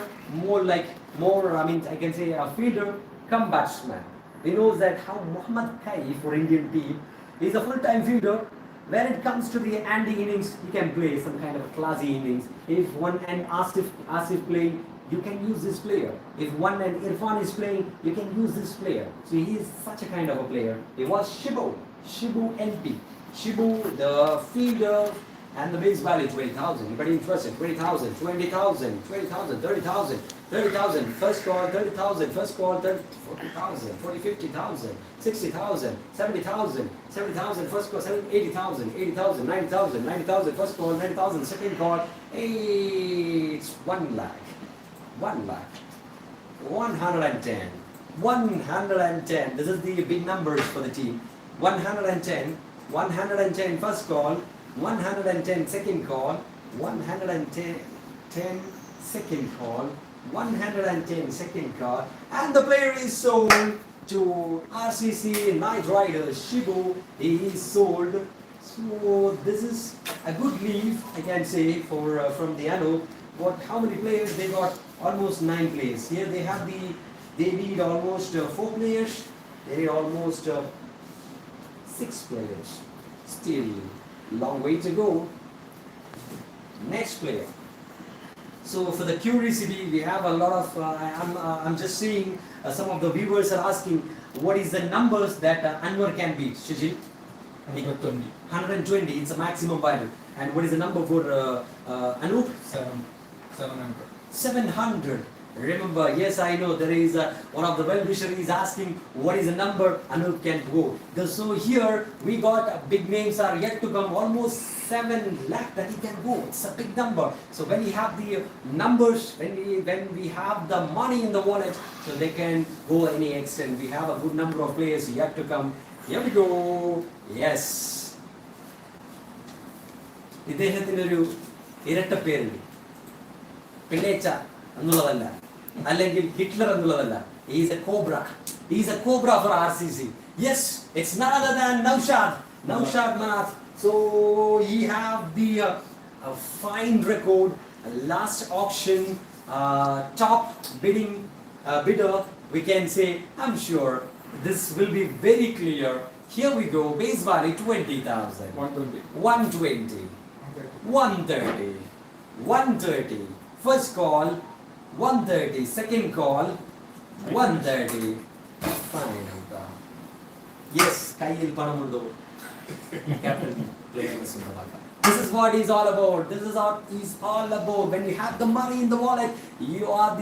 I can say a fielder come batsman. He knows that how Muhammad Kaif for Indian team is a full-time fielder. When it comes to the ending innings, he can play some kind of a classy innings. If one end Asif playing, you can use this player. If one end Irfan is playing, you can use this player. So he is such a kind of a player. He was Shibu NP. Shibu, the fielder, and the base value 20,000. Anybody interested? 20,000, 20,000, 20,000, 30,000, 30,000, first call, 30,000, first call, 30, 40,000, 40, 50,000, 60,000, 70,000, 70,000, first call, 80,000, 80,000, 90,000, 90,000, first call, 90,000, second call, it's 1 lakh, 1 lakh, 110, 110, this is the big numbers for the team, 110, 110 first call, 110 second call, 110 second call, 110 second call, and the player is sold to RCC Knight Riders. Shibu is sold. So this is a good leave, I can say, for from the Anu. How many players they got? Almost 9 players. Here they have they need almost 4 players. They need almost 6 players. Still long way to go. Next player. So for the curiosity, we have a lot of, I'm just seeing some of the viewers are asking, what is the numbers that Anwar can beat? Shijil? 120. 120, it's a maximum value. And what is the number for Anup? 700. 700. Remember, yes, I know there is one of the well-wisher is asking what is the number Anup can go. So here we got big names are yet to come, almost 7 lakh that he can go. It's a big number. So when we have the numbers, when we have the money in the wallet, so they can go any extent. We have a good number of players yet to come. Here we go. Yes. ഇദ്ദേഹത്തിനൊരു ഇരട്ട പേരുണ്ട്. പിള്ളേച്ച എന്നുള്ളതല്ല, അല്ലെങ്കിൽ Hitler എന്നുള്ളതല്ല. He is a cobra. He is a cobra for RCC. Yes, it's none other than Naushad Manath. So he have the fine record, last auction, top bidder. We can say, I'm sure this will be very clear. Here we go. Base value 20,000. 120. 120. 130. 130. First call 130. Second call 130. Fine. Yes, Kayil Panamundo. Captain player. This is what he's all about. This is what he's all about. When you have the money in the wallet, you are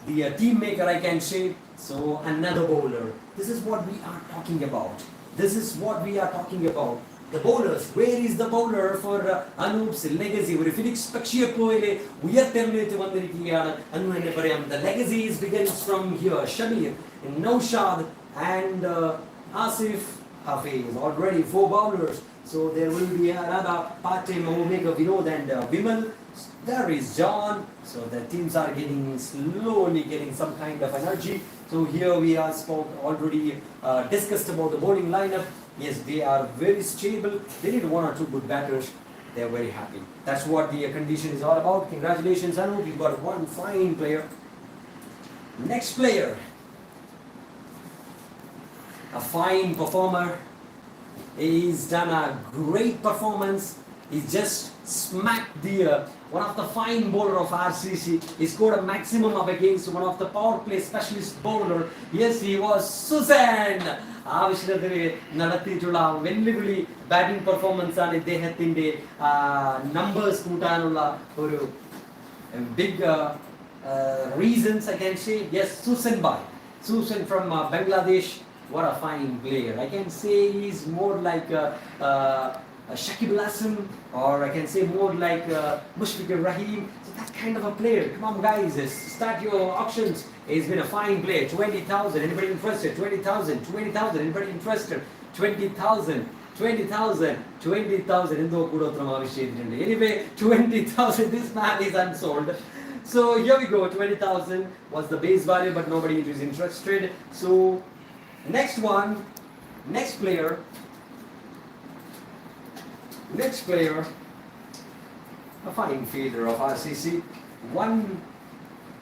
the team maker, I can say. So another bowler. This is what we are talking about. This is what we are talking about. The bowlers. Where is the bowler for Anup's legacy? ഒരു phoenix പക്ഷിയെ പോലെ ഉയർത്തെഴുന്നേറ്റ് വന്നിരിക്കുകയാണ് എന്ന് തന്നെ പറയാം. The legacy begins from here. Shabir, Naushad and Asif Hafiz. Already 4 bowlers. So there will be another part-time maker Vinod and Vimal. There is John. So the teams are slowly getting some kind of energy. So here we are already discussed about the bowling lineup. Yes, they are very stable. They need 1 or 2 good batters. They are very happy. That's what the condition is all about. Congratulations, Anu. You've got 1 fine player. Next player. A fine performer. He's done a great performance. He just smacked the one of the fine bowler of RCC. He scored a maximum of against one of the power play specialist bowler. Yes, he was Susan. ആവശ്യത്തിന് നടത്തിയിട്ടുള്ള വെല്ലുവിളി batting performance ആണ് ഇദ്ദേഹത്തിന്റെ numbers കൂട്ടാനുള്ള ഒരു big reasons I can say. Yes, Susan from Bangladesh. What a fine player. I can say he's more like Shakib Al Hasan, or I can say more like Mushfiqur Rahim. So that kind of a player. Come on guys, start your auctions. He's been a fine player. 20,000. Anybody interested? 20,000. 20,000. Anybody interested? 20,000. 20,000. 20,000. Anyway, 20,000. This man is unsold. So here we go. 20,000 was the base value, but nobody is interested. So next player, a fine fielder of RCC. 1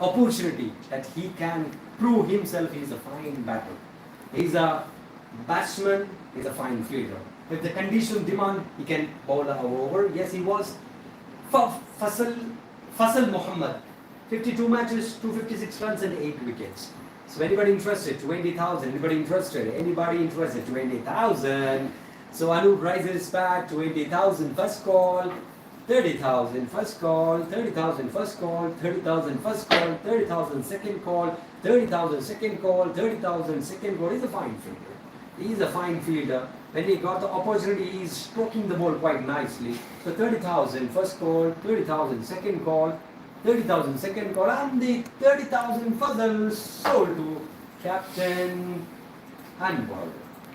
opportunity that he can prove himself. He's a fine batter. He's a batsman. He's a fine fielder. If the condition demand, he can bowl over. Yes, he was. Fasal Muhammad, 52 matches, 256 runs and 8 wickets. So anybody interested? 20,000. Anybody interested? 20,000. So Anup rises back. 20,000. First call 30,000 first call, 30,000 first call, 30,000 first call, 30,000 second call, 30,000 second call, 30,000 second call. He's a fine fielder. He's a fine fielder. When he got the opportunity, he's stroking the ball quite nicely. So 30,000 first call, 30,000 second call, 30,000 second call, and the 30,000 fuzzle sold to Captain Anwar.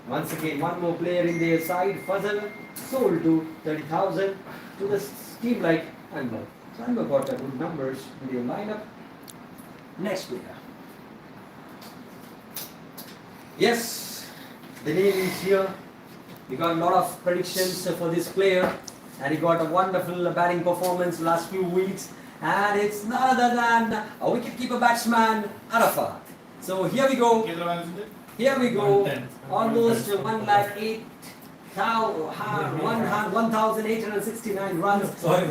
Once again, one more player in their side, fuzzle sold to 30,000 to the team like Anwar. So Anwar got a good numbers in their lineup. Next player. Yes, the name is here. We got a lot of predictions for this player, and he got a wonderful batting performance last few weeks. And it's none other than a wicketkeeper batsman, Arafat. So here we go. Here we go. Almost 1,869 runs. Sorry.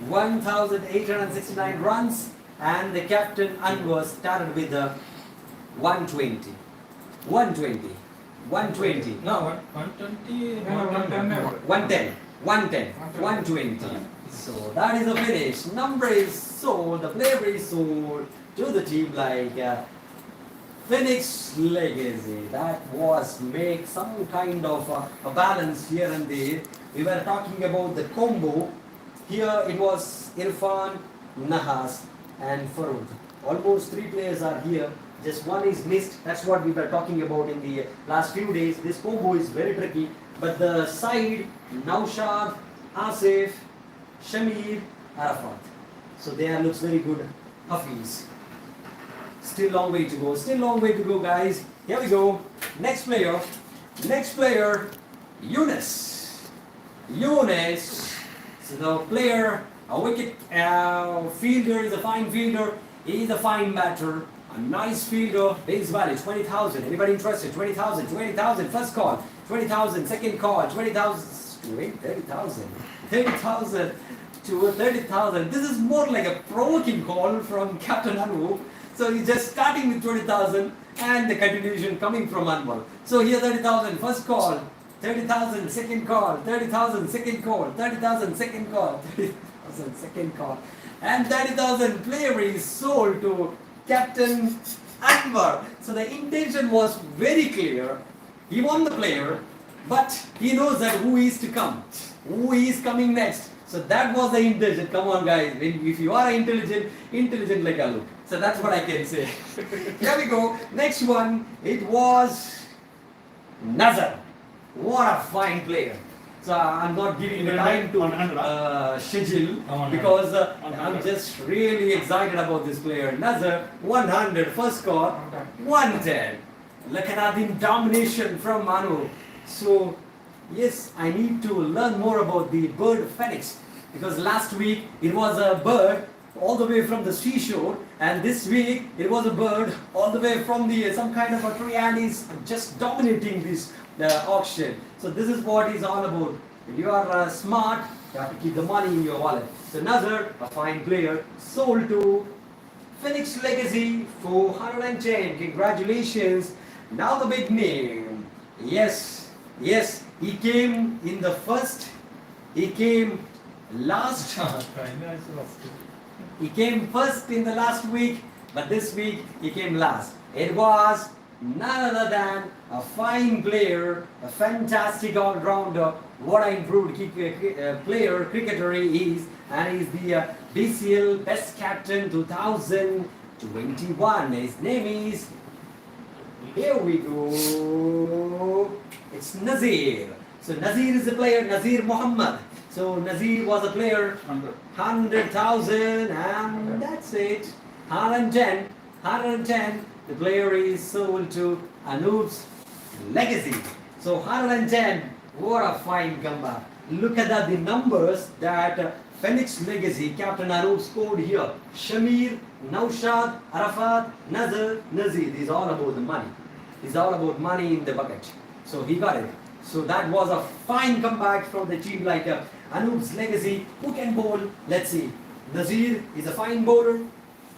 1,869 runs, and the captain Anwar started with a 120. 120. 120. No, 120. 110. 110. 120. So that is the finish. Number is sold. The player is sold to the team like Phoenix Legacy. That was make some kind of a balance here and there. We were talking about the combo. Here it was Irfan, Nahas and Farooq. Almost 3 players are here. Just one is missed. That's what we were talking about in the last few days. This combo is very tricky. But the side, Naushad, Asif, Shamir, Arafat. So there looks very good. Hafiz. Still long way to go. Still long way to go, guys. Here we go. Next player. Next player, Yunus. Yunus. So the player, a wicket fielder, is a fine fielder. He is a fine batter. A nice fielder. Base value 20,000. Anybody interested? 20,000. 20,000 first call. 20,000 second call. 20,000. 30,000. 30,000 to 30,000. This is more like a provoking call from Captain Anwar. So he's just starting with 20,000 and the continuation coming from Anwar. So here 30,000 first call. 30,000 second call. 30,000 second call. 30,000 second call. 30,000 second call. And 30,000 player is sold to Captain Anwar. So the intention was very clear. He won the player, but he knows that who is to come, who is coming next. So that was the intention. Come on, guys. If you are intelligent like Alu. So that's what I can say. Here we go. Next one. It was Nazar. What a fine player. So I'm not giving the time to schedule because I'm just really excited about this player. Nazar, 100 first score, 110. Lakanadin domination from Manu. So yes, I need to learn more about the bird phoenix because last week it was a bird all the way from the seashore, and this week it was a bird all the way from the some kind of a tree, and is just dominating this auction. So this is what it's all about. If you are smart, you have to keep the money in your wallet. So Nazar, a fine player, sold to Phoenix Legacy 410. Congratulations. Now the big name. Yes, yes, he came in the first, he came last. He came first in the last week, but this week he came last. It was none other than a fine player, a fantastic all-rounder. What an improved player, cricketer he is, and he's the BCL Best Captain 2021. His name is, here we go, it's Nazir. So Nazir is a player, Nazir Muhammad. So Nazir was a player, 100,000, and that's it. 110, 110. The player is sold to Anoop's Legacy. So 110, what a fine comeback. Look at that, the numbers that Phoenix Legacy, Captain Anoop scored here. Shamir, Naushad, Arafat, Nazir. These all about the money. It's all about money in the bucket. So he got it. So that was a fine comeback from the team like Anoop's Legacy. Who can bowl? Let's see. Nazir is a fine bowler.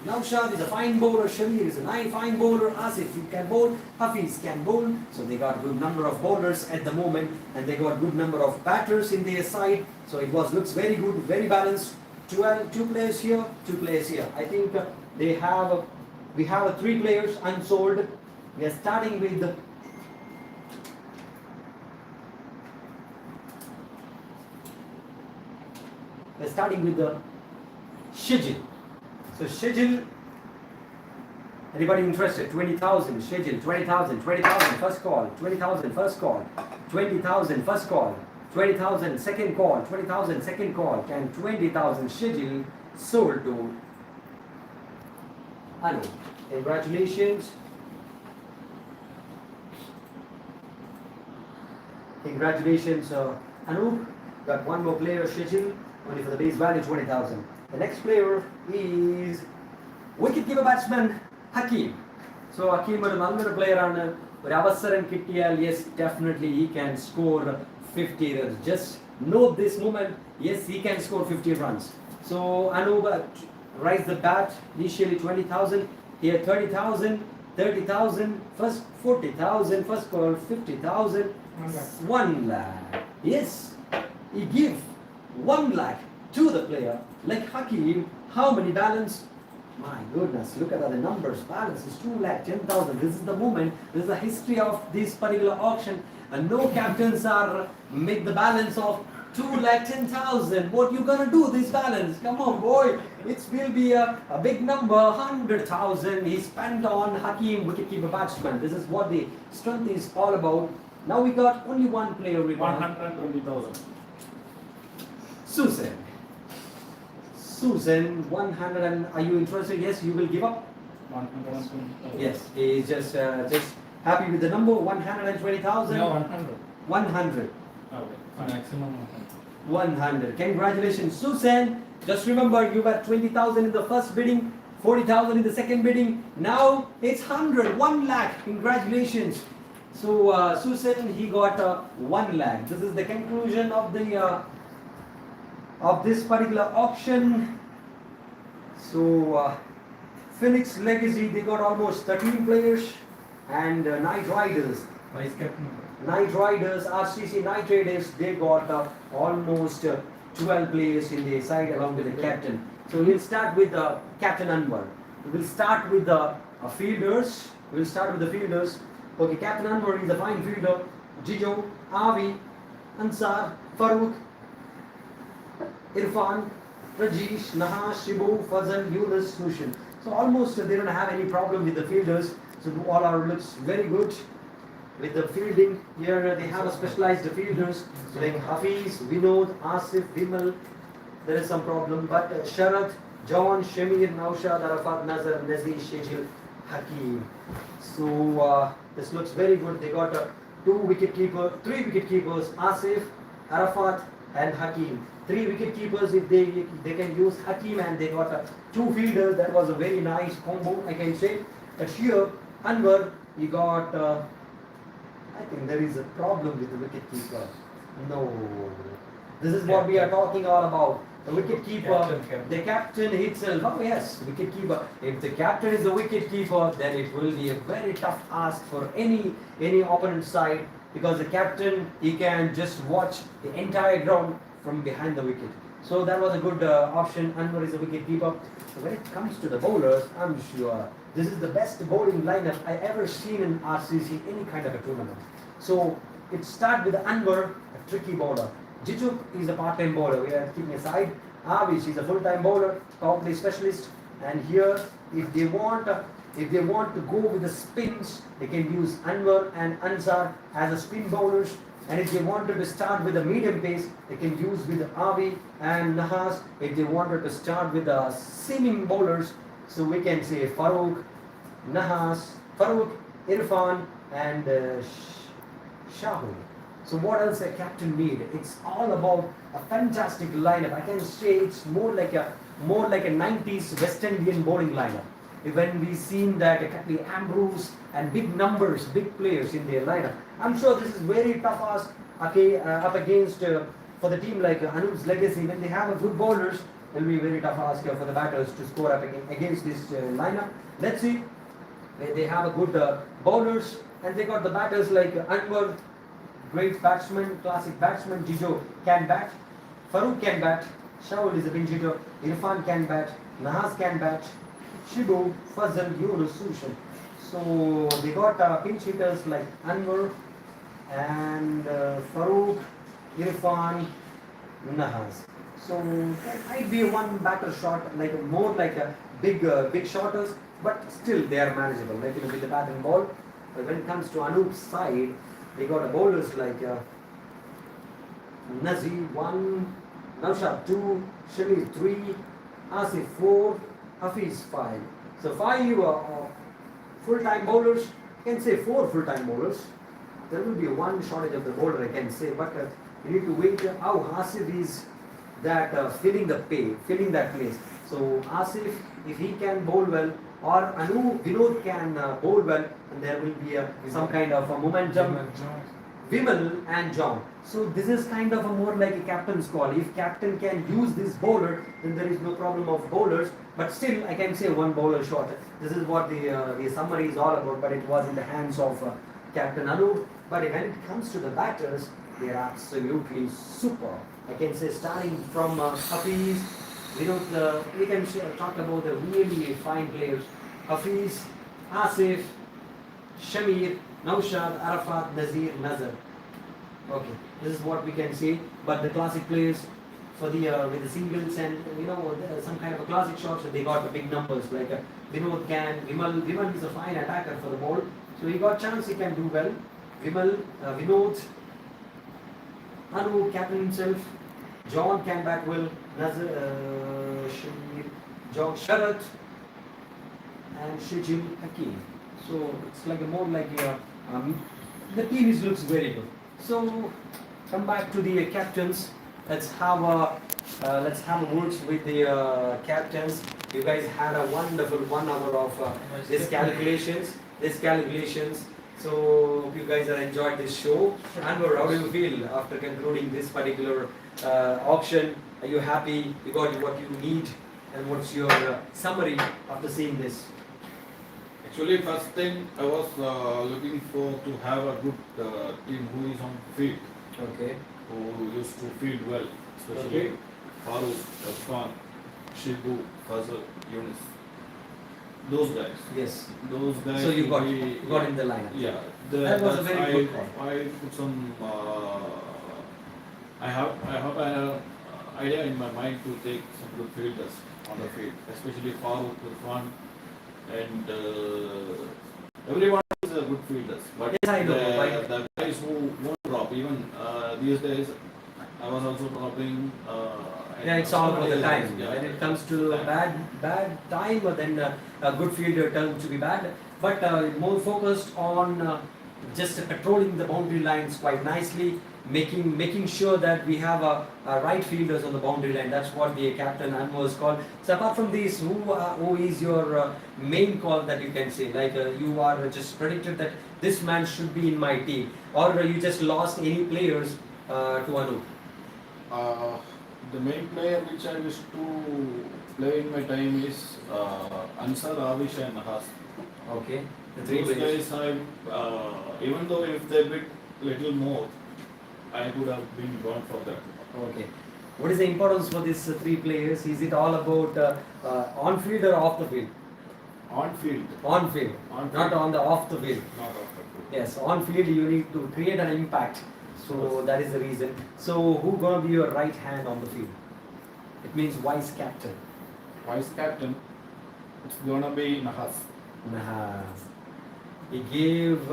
Naushad is a fine bowler, Shamir is a fine bowler, Asif he can bowl, Hafiz can bowl. So they got a good number of bowlers at the moment, and they got good number of batters in their side. So it looks very good, very balanced. Two players here, two players here. I think we have 3 players unsold. We are starting with the Shijil. So Shijil, anybody interested? 20,000, Shijil, 20,000, 20,000 first call, 20,000 first call, 20,000 first call, 20,000 second call, 20,000 second call. Can 20,000 Shijil sold to Anu? Congratulations. Congratulations, Anu. Got one more player, Shijil, only for the base value 20,000. The next player is wicket-keeper batsman Hakeem. So Hakeem is another player on Avasaran Kittiyal. Yes, definitely he can score 50 runs. Just note this moment. Yes, he can score 50 runs. So Anu rise the bat. Initially 20,000. Here 30,000, 30,000, first 40,000, first call 50,000, 1 lakh. Yes, he give 1 lakh to the player like Hakeem. How many balance? My goodness, look at the numbers. Balance is 2,10,000. This is the moment. This is the history of this particular auction. And no captains are make the balance of 2,10,000. What you gonna do this balance? Come on, boy. It will be a big number. 100,000 he spent on Hakeem, wicketkeeper batsman. This is what the strength is all about. Now we got only one player. 120,000. Susan, 100 and are you interested? Yes, you will give up? 120,000. Yes, he is just happy with the number 120,000. No, 100. 100. Okay. Maximum 100. 100. Congratulations, Susan. Just remember, you got 20,000 in the first bidding, 40,000 in the second bidding. Now it's 100, 1 lakh. Congratulations. So Susan, he got 1 lakh. This is the conclusion of the of this particular auction. So Phoenix Legacy, they got almost 13 players, and Night Riders, Vice captain. Night Riders, RCC Night Raiders, they got almost 12 players in their side along with the captain. So we'll start with Captain Anwar. We'll start with the fielders. We'll start with the fielders. Okay, Captain Anwar is a fine fielder. Jijo, Avi, Ansar, Farooq, Irfan, Rajesh, Nahash, Shibu, Fazal, Yunus, Nushin. So almost they don't have any problem with the fielders. So all our looks very good with the fielding. Here they have a specialized fielders like Hafiz, Vinod, Asif, Vimal. There is some problem, but Sharad, John, Shamir, Naushad, Arafat, Nazar, Nazir, Shejil, Hakeem. So this looks very good. They got 3 wicket keepers, Asif, Arafat, and Hakeem. 3 wicket keepers if they can use Hakeem, and they got 2 fielders. That was a very nice combo, I can say. But here Anwar, he got I think there is a problem with the wicket keeper. No, this is what we are talking all about. The wicket keeper, the captain himself. Oh yes, wicket keeper. If the captain is the wicket keeper, then it will be a very tough ask for any opponent side, because the captain, he can just watch the entire ground from behind the wicket. So that was a good option. Anwar is a wicket keeper. So when it comes to the bowlers, I'm sure this is the best bowling lineup I ever seen in RCC, any kind of a tournament. So it starts with Anwar, a tricky bowler. Jijuk is a part-time bowler. We are keeping aside. Avish is a full-time bowler, power play specialist. And here, if they want to go with the spins, they can use Anwar and Ansar as a spin bowlers. And if they wanted to start with a medium pace, they can use with Avi and Nahas. If they wanted to start with the seaming bowlers, so we can say Farooq, Nahas, Farooq, Irfan, and Shahul. So what else a captain need? It's all about a fantastic lineup. I can say it's more like a 90s West Indian bowling lineup. When we seen that exactly Ambrose and big numbers, big players in their lineup, I'm sure this is very tough ask. Okay, up against for the team like Anu's Legacy, when they have a good bowlers, It will be very tough ask for the batters to score up against this lineup. Let's see. They have a good bowlers, and they got the batters like Anwar, great batsman, classic batsman. Jijo can bat, Farouk can bat, Shaul is a pinch hitter, Irfan can bat, Nahaz can bat, Shibu, Fazal, Yunus, Sushan. So they got pinch hitters like Anwar and Farouk, Irfan, Nahaz. So that might be one batter shot, like more like a big shotters, but still they are manageable. Like with the bat and ball. But when it comes to Anoop's side, they got a bowlers like Nazi 1, Naushad 2, Shamir 3, Asif 4, Hafiz 5. So 5 full-time bowlers, you can say 4 full-time bowlers. There will be one shortage of the bowler, I can say, but you need to wait how Asif is that filling that place. So Asif, if he can bowl well, or Vinod can bowl well, and there will be some kind of a momentum. Vimal and John. So this is kind of a more like a captain's call. If captain can use this bowler, then there is no problem of bowlers. But still, I can say one bowler short. This is what the summary is all about. But it was in the hands of Captain Anu. But when it comes to the batters, they are absolutely super. I can say starting from Hafiz, we can talk about the really fine players. Hafiz, Asif, Shamir, Naushad, Arafat, Nazir, Nazar. Okay, this is what we can say. But the classic players for the with the singles and some kind of a classic shots, they got the big numbers like Vinod can. Vimal is a fine attacker for the ball, so he got chance. He can do well. Vimal, Vinod, Anu, captain himself. John can bat well. Nazar, Shamir, John, Sharat, and Shijil Hakim. So it's like more like the team looks very good. So come back to the captains. Let's have a words with the captains. You guys had a wonderful 1 hour of these calculations. So hope you guys have enjoyed this show. Anwar, how do you feel after concluding this particular auction? Are you happy? You got what you need, and what's your summary after seeing this? Actually, first thing I was looking for to have a good team who is on field. Okay. Who used to field well, especially Farooq, Irfan, Shibu, Fazal, Yunus. Those guys. Yes. Those guys. So you got in the lineup. Yeah. That was a very good call. I put some. I have an idea in my mind to take some good fielders on the field, especially Farooq, Irfan, and everyone is a good fielders. But yes, I know. The guys who won't drop, even these days, I was also dropping. Yeah, it's all about the time. Yeah. When it comes to bad time, then a good fielder turns to be bad. But more focused on just patrolling the boundary lines quite nicely, making sure that we have a right fielders on the boundary line. That's what the captain Anwar is called. So apart from this, who is your main call that you can say? Like you are just predicted that this man should be in my team, or you just lost any players to Anu? The main player which I wish to play in my time is Ansar, Avish and Nahas. Okay. The three Those players. guys, even though if they bit little more, I could have been gone for that. Okay. What is the importance for these 3 players? Is it all about on field or off the field? On field. On field, not on the off the field. Not off the field. Yes, on field you need to create an impact. So that is the reason. So who gonna be your right hand on the field? It means vice captain. Vice captain, it's gonna be Nahas. Nahas. He gave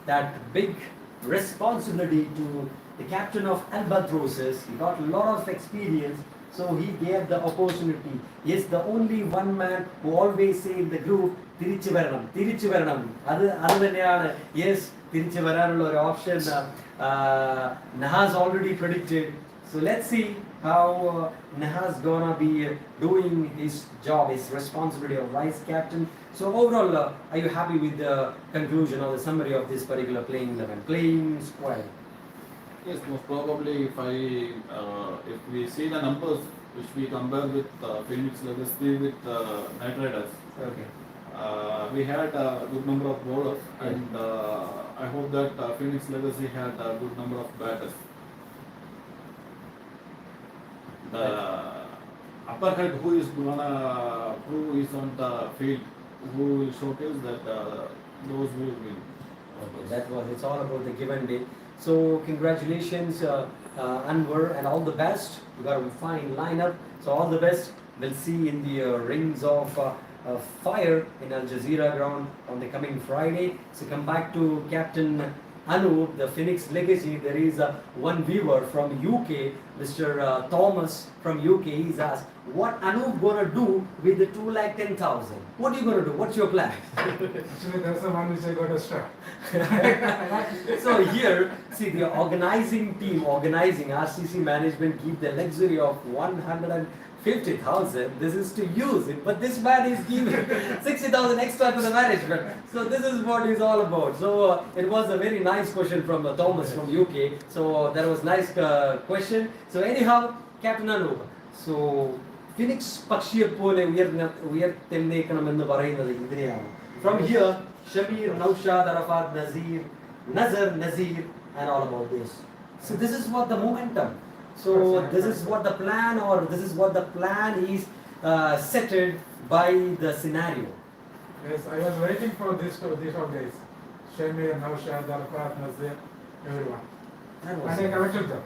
that big responsibility to the captain of Albatrosses. He got a lot of experience, so he gave the opportunity. Yes, the only one man who always say in the group, Tirichu Varanam. Yes, Tirichu Varanam option. Nahas already predicted. So let's see how Nahas gonna be doing his job, his responsibility of vice captain. So overall, are you happy with the conclusion or the summary of this particular playing squad? Yes, most probably if we see the numbers which we compare with Phoenix Legacy with Knight Riders. Okay. We had a good number of bowlers, and I hope that Phoenix Legacy had a good number of batters. The uppercut who is gonna prove is on the field, who will showcase that those will win. Okay, that was, it's all about the give and take. So congratulations, Anwar, and all the best. You got a fine lineup. So all the best. We'll see in the rings of fire in Al Jazeera ground on the coming Friday. So come back to Captain Anup, the Phoenix Legacy. There is one viewer from UK, Mr. Thomas from UK. He's asked, what Anup gonna do with the 2,10,000? What are you gonna do? What's your plan? Actually, that's the one which I got extra. So here, see, the organizing team, RCC management keep the luxury of 150,000. This is to use it, but this man is giving 60,000 extra to the management. So this is what it's all about. So it was a very nice question from Thomas from UK. So that was nice question. So anyhow, Captain Anup. So Phoenix Pakshiye pole uyartennekkanamennu parayunnathu idineyanu. From here, Shamir, Naushad, Arafat, Nazir, and all about this. So this is what the momentum. So this is what the plan, or this is what the plan is settled by the scenario. Yes, I was waiting for these all guys. Shamir, Naushad, Arafat, Nazir, everyone. That And I collected them.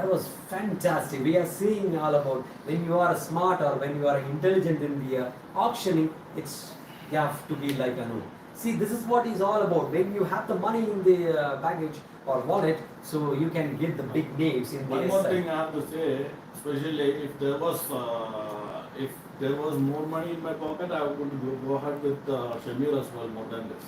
was fantastic. We are seeing all about when you are smart or when you are intelligent in the auctioning, you have to be like Anu. See, this is what is all about. When you have the money in the baggage or wallet, so you can get the big names in the One more side. thing I have to say, especially if there was more money in my pocket, I would go ahead with Shamir as well more than this.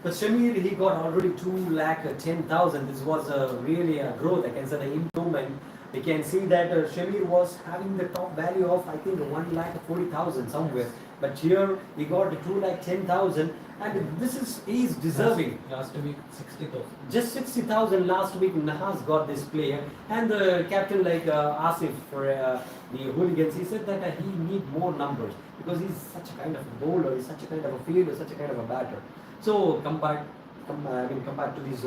But Shamir, he got already 2,10,000. This was really a growth. I can say the improvement. We can see that Shamir was having the top value of, I think, 1,40,000 somewhere. But here he got 2,10,000, and this is, he is deserving. Last week 60,000. Just 60,000 last week. Nahas got this player, and the captain like Asif for the hooligans. He said that he need more numbers because he's such a kind of a bowler, he's such a kind of a fielder, such a kind of a batter. So come back to this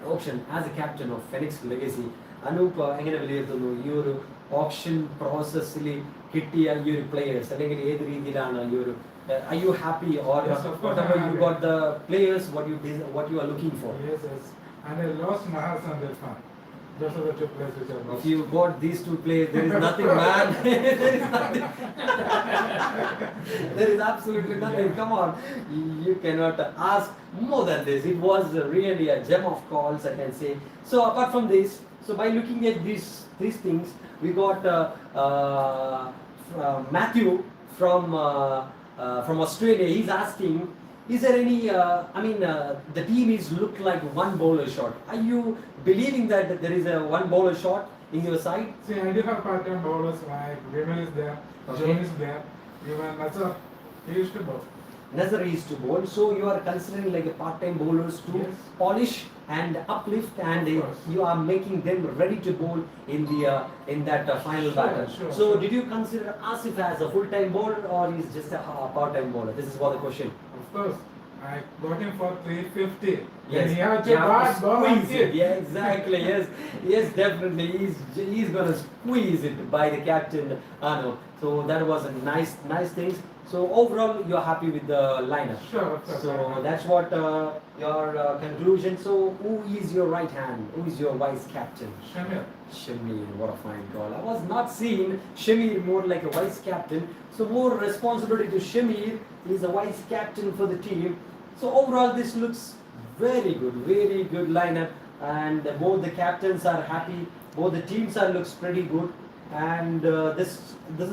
auction as a captain of Phoenix Legacy. Anup എങ്ങനെ വിലയിരുത്തുന്നു ഈ ഒരു option പ്രോസസ്സിൽ കിട്ടിയ ഈ ഒരു players അല്ലെങ്കിൽ ഏത് രീതിയിലാണ് ഈ ഒരു are you happy or Yes, of course whatever I'm you happy. got the players what you are looking for? Yes, yes. And I lost Nahas and Irfan. Those are the two players which I lost. If you got these two players, there is nothing, man. There is nothing. There is absolutely nothing. Come on, you cannot ask more than this. It was really a gem of calls, I can say. So apart from this, so by looking at these things, we got Matthew from Australia. He's asking, is there any, the team is look like one bowler shot. Are you believing that there is a one bowler shot in your side? See, I do have part-time bowlers like Vimal is there, Okay. John is there, even Nazar, he used to bowl. Nazar is to bowl, so you are considering like a part-time bowlers to Yes. polish and uplift, and Of course. you are making them ready to bowl in the in that final Sure, battle. sure, So sure. did you consider Asif as a full-time bowler or he's just a part-time bowler? This is what the question. Of course, I got him for 350. Yes, And he had to you have to bat, ball and squeeze it. kick. Yeah, exactly. Yes, definitely. He's gonna squeeze it by the captain. Ano. So that was a nice thing. So overall, you're happy with the lineup. Sure, of course. So that's what your conclusion. So who is your right hand? Who is your vice captain? Shamir. Shamir, what a fine call. I was not seeing Shamir more like a vice captain. So more responsibility to Shamir. He's a vice captain for the team. So overall, this looks very good lineup. And both the captains are happy. Both the teams looks pretty good. And this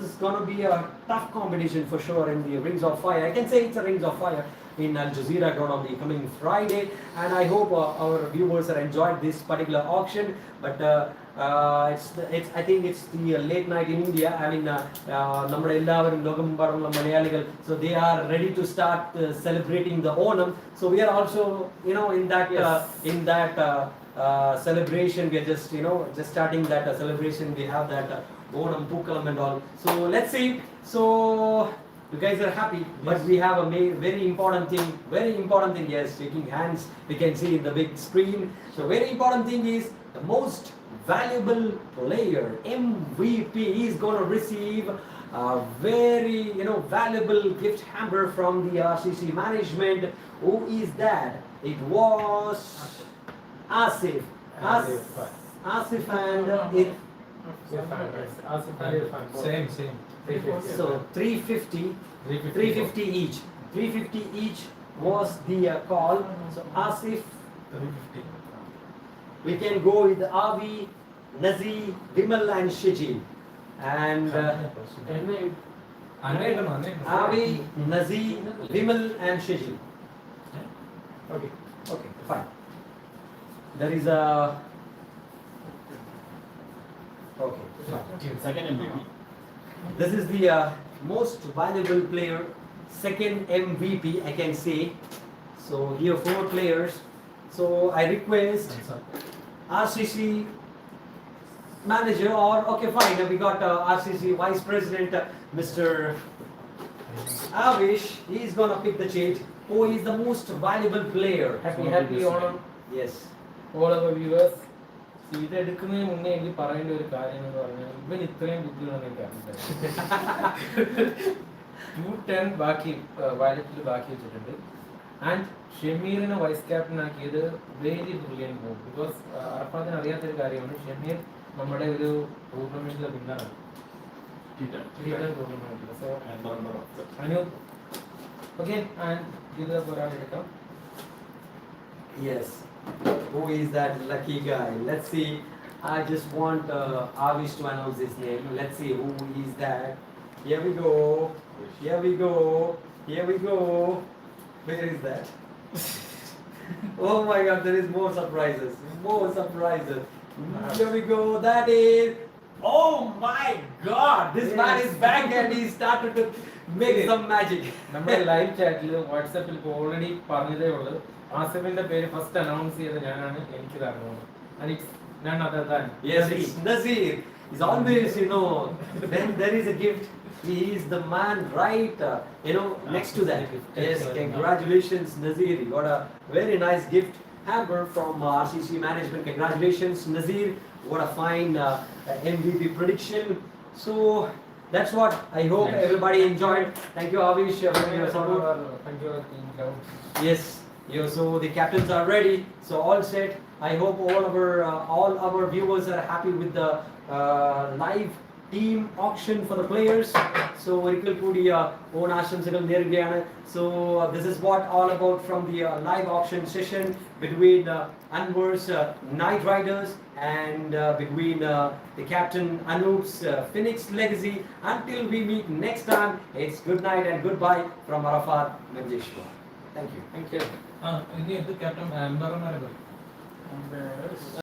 is gonna be a tough combination for sure in the Rings of Fire. I can say it's a Rings of Fire in Al Jazeera ground on the coming Friday, and I hope our viewers have enjoyed this particular auction. But I think it's the late night in India. I mean, നമ്മുടെ എല്ലാവരും ലോകമെമ്പാടുമുള്ള മലയാളികൾ, so they are ready to start celebrating the Onam. So we are also, in that celebration. We are just starting that celebration. We have that Onam, Pookalam and all. So let's see. So you guys are happy, but we have a very important thing, yes, shaking hands, we can see in the big screen. So very important thing is the most valuable player, MVP, is going to receive a very valuable gift hamper from the RCC management. Who is that? It was Asif. Asif and Same. so 350 each. 350 each was the call. So Asif, 350. we can go with Avi, Nazi, Vimal and Shiji. And Avi, Nazi, Vimal and Shiji. Okay, fine. There is a Second MVP. This is the most valuable player, second MVP, I can say. So here 4 players. So I request RCC manager, or okay fine, we got RCC vice president, Mr. Avish. He's gonna pick the change. Who is the most valuable player? Happy Onam, Yes. all our viewers. ഇത് എടുക്കുന്നതിന് മുന്നേ എനിക്ക് പറയേണ്ട ഒരു കാര്യം എന്ന് പറഞ്ഞാൽ ഇവൻ ഇത്രയും ബുദ്ധിയുണ്ടെന്ന് എനിക്ക് അറിയില്ല. 210 ബാക്കി വാലറ്റിൽ ബാക്കി വെച്ചിട്ടുണ്ട്. ആൻഡ് ഷമീറിനെ വൈസ് ക്യാപ്റ്റൻ ആക്കിയത് വെരി ബ്രില്യൻ മൂവ്. ബിക്കോസ് അറഫാദിന് അറിയാത്തൊരു കാര്യമാണ്, ഷമീർ നമ്മുടെ ഒരു ടൂർണമെന്റിലെ വിന്നറാണ്. ടൂർണമെന്റിൽ. സോ അനു ഓക്കെ, ആൻഡ് ഇത് ഒരാൾ എടുക്കാം. Yes. Who is that lucky guy? Let's see. I just want Avish to announce his name. Let's see who is that. Here we go. Where is that? Oh my God, there is more surprises. Here we go. That is. Oh my God, this man is back and he started to make some magic. നമ്മുടെ live ചാറ്റിൽ വാട്സാപ്പിൽ already പറഞ്ഞതേ ഉള്ളൂ, ആസിഫിന്റെ പേര് first announce ചെയ്ത ഞാനാണ്, എനിക്ക് തരണമാണ്. And it's none other than Yes, it's Nazir. He's always, when there is a gift, he is the man right, next to that. Yes, congratulations, Nazir. You got a very nice gift hamper from RCC management. Congratulations, Nazir. What a fine MVP prediction. So that's what I hope everybody enjoyed. Thank you, Avish, for your support. Thank you, team. Yes. So the captains are ready. So all set. I hope all our viewers are happy with the live team auction for the players. So ഒരിക്കൽ കൂടി on ആശംസകൾ നേരുകയാണ്. So this is what all about from the live auction session between Anwar's Knight Riders and between the captain Anoop's Phoenix Legacy. Until we meet next time, it's good night and goodbye from Arafat Manjeshwar. Thank you. Thank you. ഇനി ഇത് captain അംബാറന്മാരെ